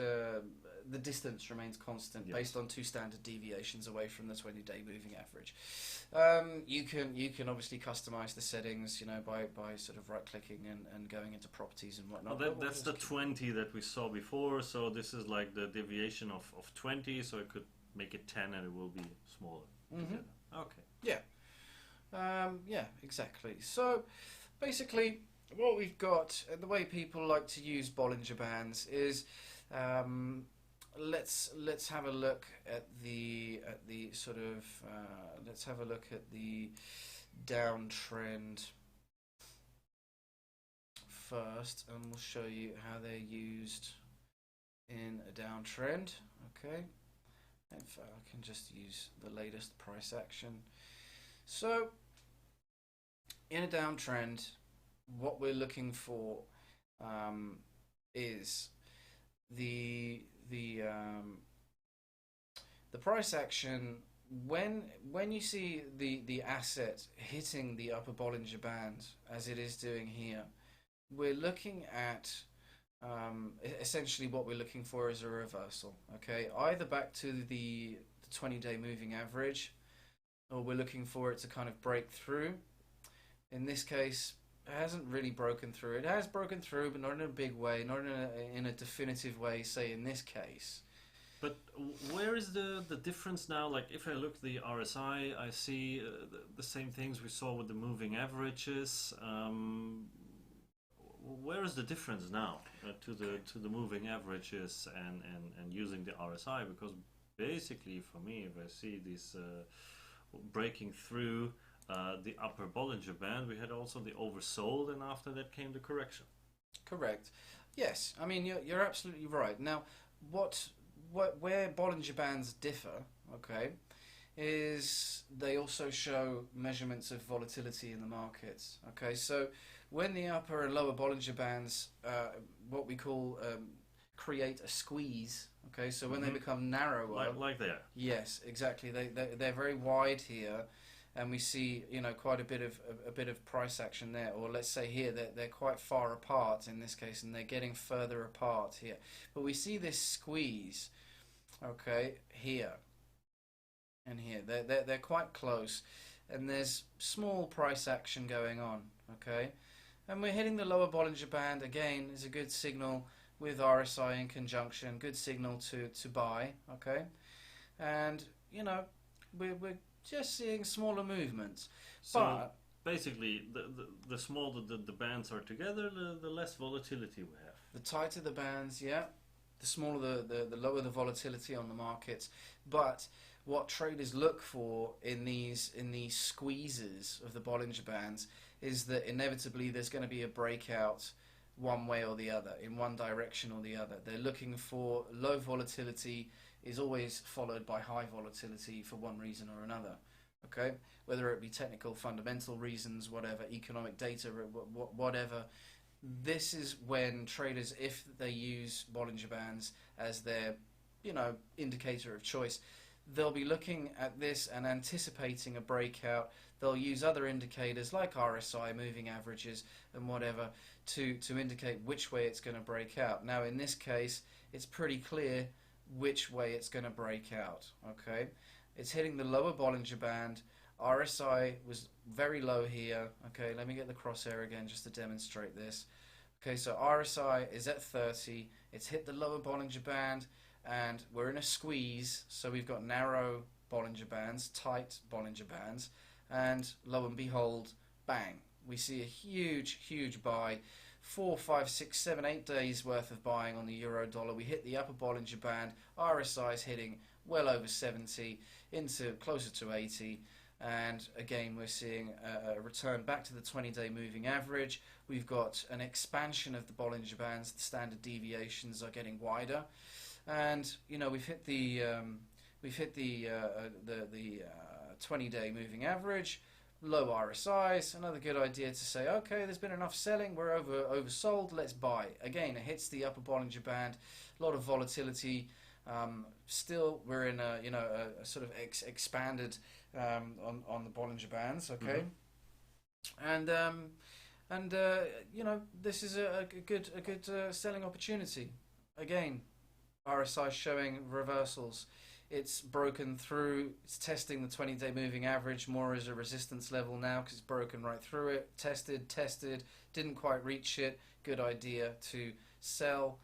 The distance remains constant based on two standard deviations away from the 20-day moving average. You can obviously customize the settings, you know, by sort of right-clicking and going into properties and whatnot. Well, that's the 20 that we saw before. So this is like the deviation of 20. So I could make it 10 and it will be smaller. Okay. Yeah. Yeah, exactly. So basically what we've got, and the way people like to use Bollinger Bands is, let's have a look at the sort of let's have a look at the downtrend first, and we'll show you how they're used in a downtrend. Okay, in fact, I can just use the latest price action. So in a downtrend, what we're looking for is the price action when you see the asset hitting the upper Bollinger Band, as it is doing here. We're looking at essentially what we're looking for is a reversal. Okay, either back to the 20-day moving average, or we're looking for it to kind of break through. In this case, it hasn't really broken through. It has broken through, but not in a big way, not in a definitive way, say in this case. But where is the difference now? Like if I look at the RSI, I see the same things we saw with the moving averages. Where is the difference now to the moving averages and using the RSI? Because basically for me, if I see this breaking through the upper Bollinger Band, we had also the oversold, and after that came the correction. Correct. Yes, I mean you're absolutely right. Now, where Bollinger Bands differ, okay, is they also show measurements of volatility in the markets. Okay, so when the upper and lower Bollinger Bands, what we call create a squeeze. Okay, so when they become narrower, like there. Yes, exactly. They're very wide here. And we see, you know, quite a bit of price action there, or let's say here they're quite far apart in this case, and they're getting further apart here. But we see this squeeze, okay, here and here. They're quite close, and there's small price action going on, okay. And we're hitting the lower Bollinger Band again. Is a good signal with RSI in conjunction. Good signal to buy, okay. And you know we're just seeing smaller movements. So but basically, the smaller the bands are together, the less volatility we have. The tighter the bands, yeah, the smaller the lower the volatility on the markets. But what traders look for in these squeezes of the Bollinger Bands is that inevitably there's going to be a breakout one way or the other, in one direction or the other. They're looking for low volatility is always followed by high volatility for one reason or another. Okay, whether it be technical, fundamental reasons, whatever, economic data, whatever. This is when traders, if they use Bollinger Bands as their, you know, indicator of choice, they'll be looking at this and anticipating a breakout. They'll use other indicators like RSI, moving averages, and whatever to indicate which way it's going to break out. Now, in this case, it's pretty clear which way it's going to break out. Okay, it's hitting the lower Bollinger Band. RSI was very low here. Okay, let me get the crosshair again just to demonstrate this. Okay, so RSI is at 30. It's hit the lower Bollinger Band, and we're in a squeeze. So we've got narrow Bollinger Bands, tight Bollinger Bands, and lo and behold, bang, we see a huge buy. 4, 5, 6, 7, 8 days worth of buying on the euro dollar. We hit the upper Bollinger Band. RSI is hitting well over 70, into closer to 80, And again, we're seeing a return back to the 20-day moving average. We've got an expansion of the Bollinger Bands. The standard deviations are getting wider, and you know we've hit the 20-day moving average. Low RSIs, another good idea to say, okay, there's been enough selling, we're oversold, let's buy. Again, it hits the upper Bollinger Band, a lot of volatility. Still, we're in a a sort of expanded on the Bollinger Bands, okay, and you know, this is a good selling opportunity. Again, RSI showing reversals. It's broken through, it's testing the 20-day moving average more as a resistance level now because it's broken right through it. Tested, didn't quite reach it. Good idea to sell.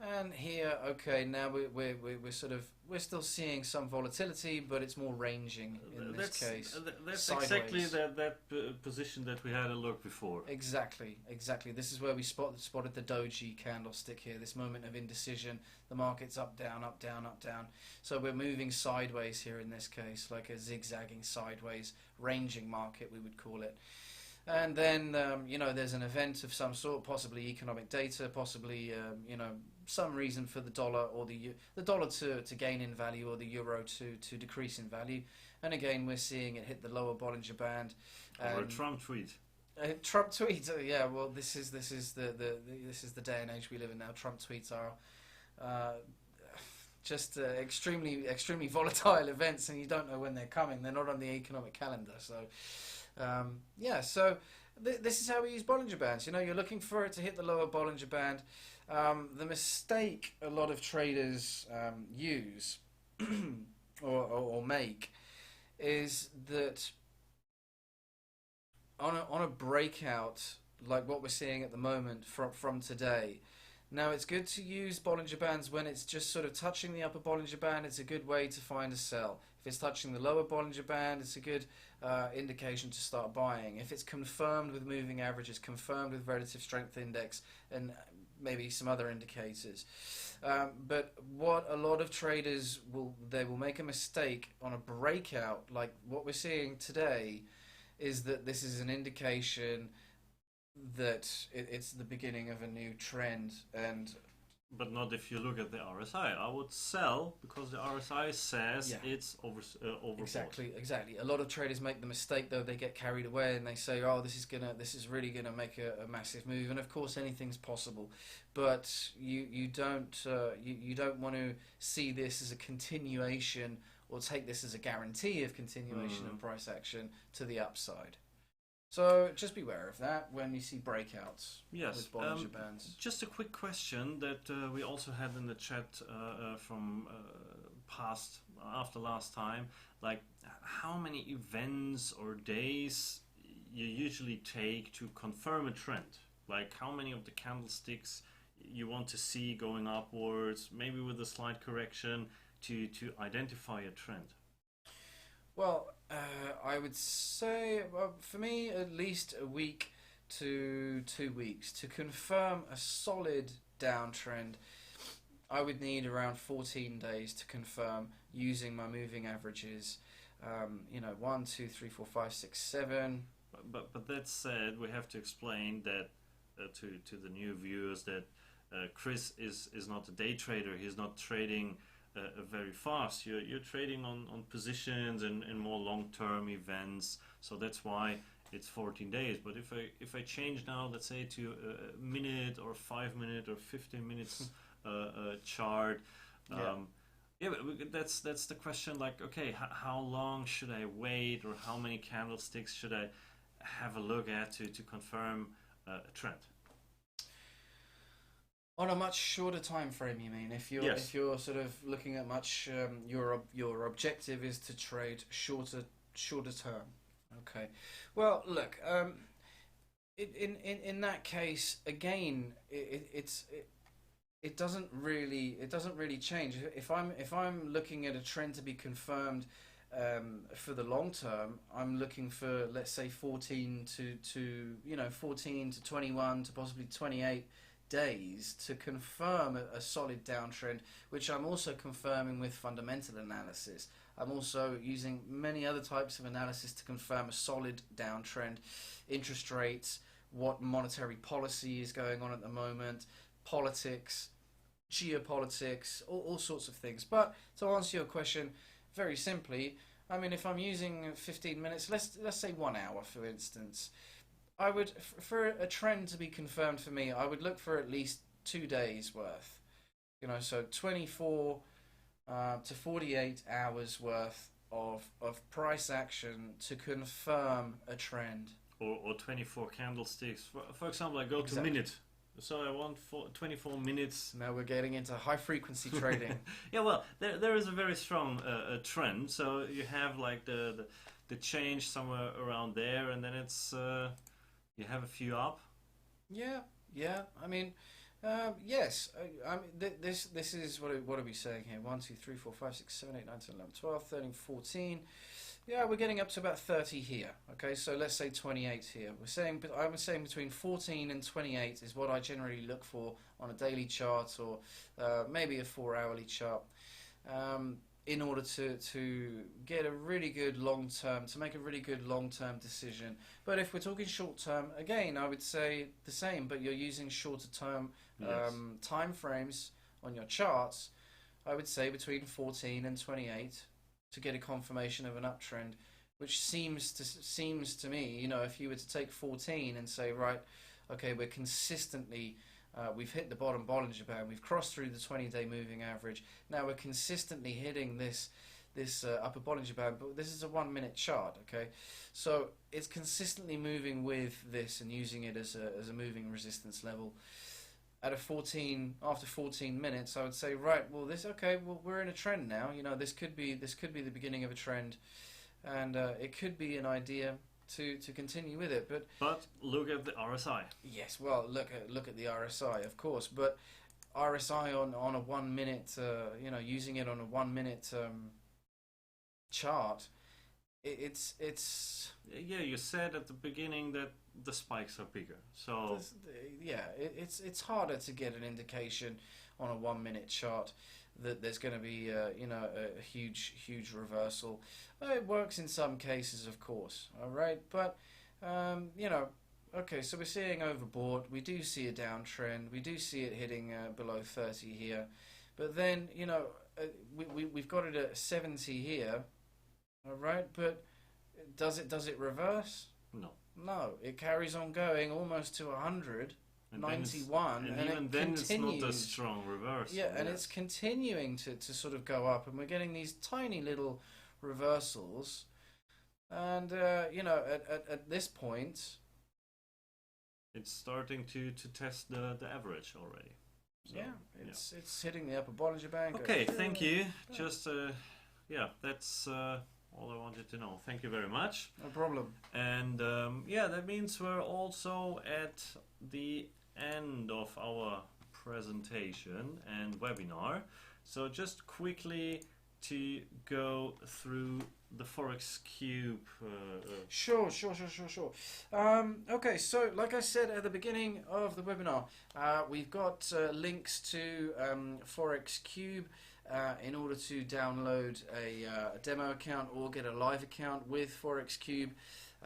And here, okay, now we're still seeing some volatility, but it's more ranging in this case. That's sideways. Exactly that position that we had a look before. Exactly. This is where we spotted the doji candlestick here. This moment of indecision. The market's up, down, up, down, up, down. So we're moving sideways here in this case, like a zigzagging sideways, ranging market we would call it. And then you know, there's an event of some sort, possibly economic data, possibly you know, some reason for the dollar or the dollar to gain in value or the euro to decrease in value. And again, we're seeing it hit the lower Bollinger Band. Or a Trump tweet. Trump tweet, yeah. Well, this is the day and age we live in now. Trump tweets are just extremely volatile events, and you don't know when they're coming. They're not on the economic calendar, so. Yeah, so this is how we use Bollinger Bands. You know, you're looking for it to hit the lower Bollinger Band. The mistake a lot of traders use or make is that on a breakout like what we're seeing at the moment from today. Now, it's good to use Bollinger Bands when it's just sort of touching the upper Bollinger Band. It's a good way to find a sell. If it's touching the lower Bollinger Band, it's a good indication to start buying. If it's confirmed with moving averages, confirmed with relative strength index, and maybe some other indicators. But what a lot of traders will make a mistake on a breakout like what we're seeing today is that this is an indication that it's the beginning of a new trend. But not if you look at the RSI. I would sell because the RSI says it's overbought. Exactly. A lot of traders make the mistake though. They get carried away and they say, "Oh, this is really gonna make a massive move." And of course, anything's possible. But you don't want to see this as a continuation or take this as a guarantee of continuation of price action to the upside. So just beware of that when you see breakouts with Bollinger Bands. Just a quick question that we also had in the chat from after last time. Like, how many events or days you usually take to confirm a trend? Like, how many of the candlesticks you want to see going upwards, maybe with a slight correction, to identify a trend? Well, I would say, for me, at least a week to 2 weeks. To confirm a solid downtrend, I would need around 14 days to confirm using my moving averages. 1, 2, 3, 4, 5, 6, 7. But that said, we have to explain that to the new viewers that Chris is not a day trader. He's not trading very fast. You're trading on positions and more long-term events, so that's why it's 14 days. But if I change now, let's say, to a minute or 5 minute or 15 minutes chart, but that's the question. Like, okay, how long should I wait, or how many candlesticks should I have a look at to confirm a trend? On a much shorter time frame, you mean? If you're sort of looking at much, your objective is to trade shorter term. Okay. Well, look. In that case, again, it doesn't really change. If I'm looking at a trend to be confirmed for the long term, I'm looking for, let's say, 14 to 21 to possibly 28 days to confirm a solid downtrend, which I'm also confirming with fundamental analysis. I'm also using many other types of analysis to confirm a solid downtrend. Interest rates, what monetary policy is going on at the moment, politics, geopolitics, all sorts of things. But to answer your question very simply, I mean, if I'm using 15 minutes, let's say 1 hour for instance, I would, for a trend to be confirmed for me, I would look for at least 2 days worth. You know, so 24 to 48 hours worth of price action to confirm a trend. Or 24 candlesticks. For example, I go to minute. So I want 24 minutes. Now we're getting into high frequency trading. Yeah, well, there is a very strong trend. So you have like the change somewhere around there, and then it's you have a few up. Yeah. I mean, yes. I mean, this is what are we saying here? 1, 2, 3, 4, 5, 6, 7, 8, 9, 10, 11, 12, 13, 14. Yeah, we're getting up to about 30 here. Okay, so let's say 28 here. I'm saying between 14 and 28 is what I generally look for on a daily chart, or maybe a 4-hourly chart, in order to get a really good long-term, to make a really good long-term decision. But if we're talking short-term, again, I would say the same, but you're using shorter-term time frames on your charts. I would say between 14 and 28 to get a confirmation of an uptrend, which seems to me, you know, if you were to take 14 and say, right, okay, we're consistently, we've hit the bottom Bollinger Band, we've crossed through the 20-day moving average, now we're consistently hitting this upper Bollinger Band, but this is a 1-minute chart, okay? So it's consistently moving with this and using it as a moving resistance level. At after 14 minutes, I would say, right, well, we're in a trend now. You know, this could be the beginning of a trend, and it could be an idea to continue with it. But look at the RSI. Yes, well, look at the RSI, of course, but RSI on a 1 minute, you know, using it on a 1 minute chart, it's yeah. You said at the beginning that the spikes are bigger, so yeah, it's harder to get an indication on a 1 minute chart that there's going to be you know, a huge reversal. It works in some cases, of course, all right, but you know, okay, so we're seeing overbought, we do see a downtrend, we do see it hitting below 30 here, but then, you know, we've got it at 70 here, all right, but does it reverse? No, it carries on going almost to 100, and 91, and even then continues. It's not a strong reverse. Yeah, and it's continuing to sort of go up, and we're getting these tiny little reversals, and you know, at this point, it's starting to test the average already. So, yeah, it's hitting the upper Bollinger Band. Okay, thank you. Just yeah, that's all I wanted to know. Thank you very much. No problem. And yeah, that means we're also at the end of our presentation and webinar. So just quickly to go through the Forex Cube. Sure. Okay, so like I said at the beginning of the webinar, we've got links to Forex Cube in order to download a demo account or get a live account with Forex Cube.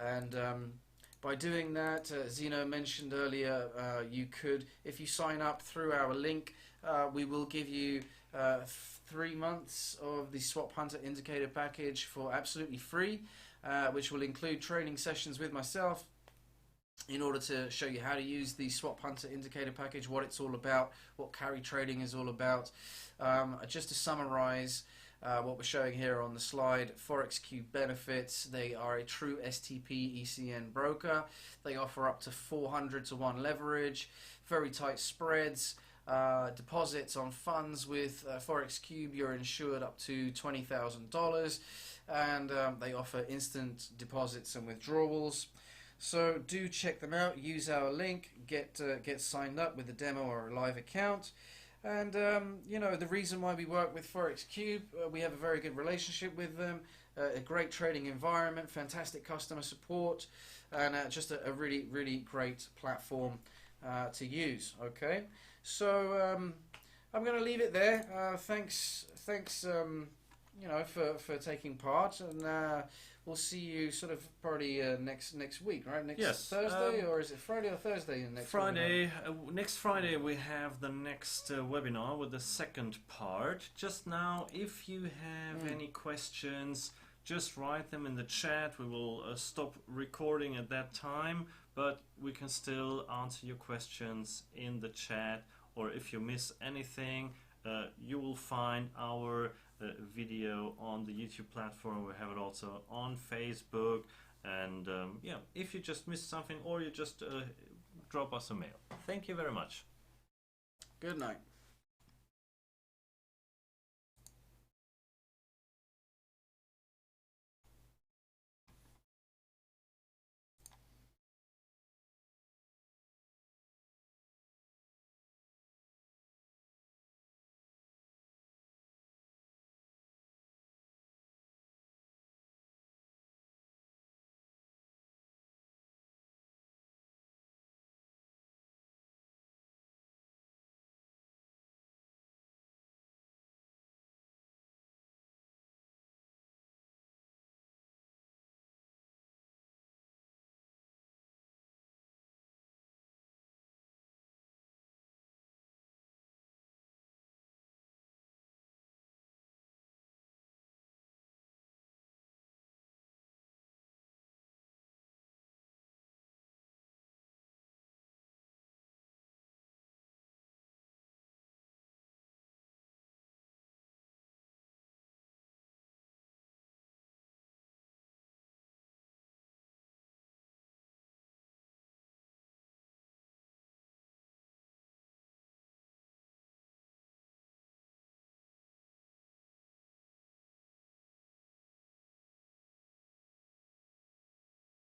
And by doing that, Zeno mentioned earlier, you could, if you sign up through our link, we will give you 3 months of the Swap Hunter Indicator package for absolutely free, which will include training sessions with myself in order to show you how to use the Swap Hunter Indicator package, what it's all about, what carry trading is all about. Just to summarize what we're showing here on the slide, Forex Cube benefits: they are a true STP ECN broker. They offer up to 400 to 1 leverage, very tight spreads, deposits on funds with Forex Cube. You're insured up to $20,000, and they offer instant deposits and withdrawals. So do check them out. Use our link. Get signed up with a demo or a live account. And you know, the reason why we work with Forex Cube, we have a very good relationship with them, a great trading environment, fantastic customer support, and just a really great platform to use. Okay, so I'm going to leave it there. Thanks you know, for taking part, and we'll see you sort of probably next week, right? Next Thursday, or is it Friday or Thursday next Friday? Next Friday we have the next webinar with the second part. Just now, if you have any questions, just write them in the chat. We will stop recording at that time, but we can still answer your questions in the chat, or if you miss anything, you will find our video on the YouTube platform. We have it also on Facebook, and yeah, if you just missed something, or you just drop us a mail. Thank you very much. Good night.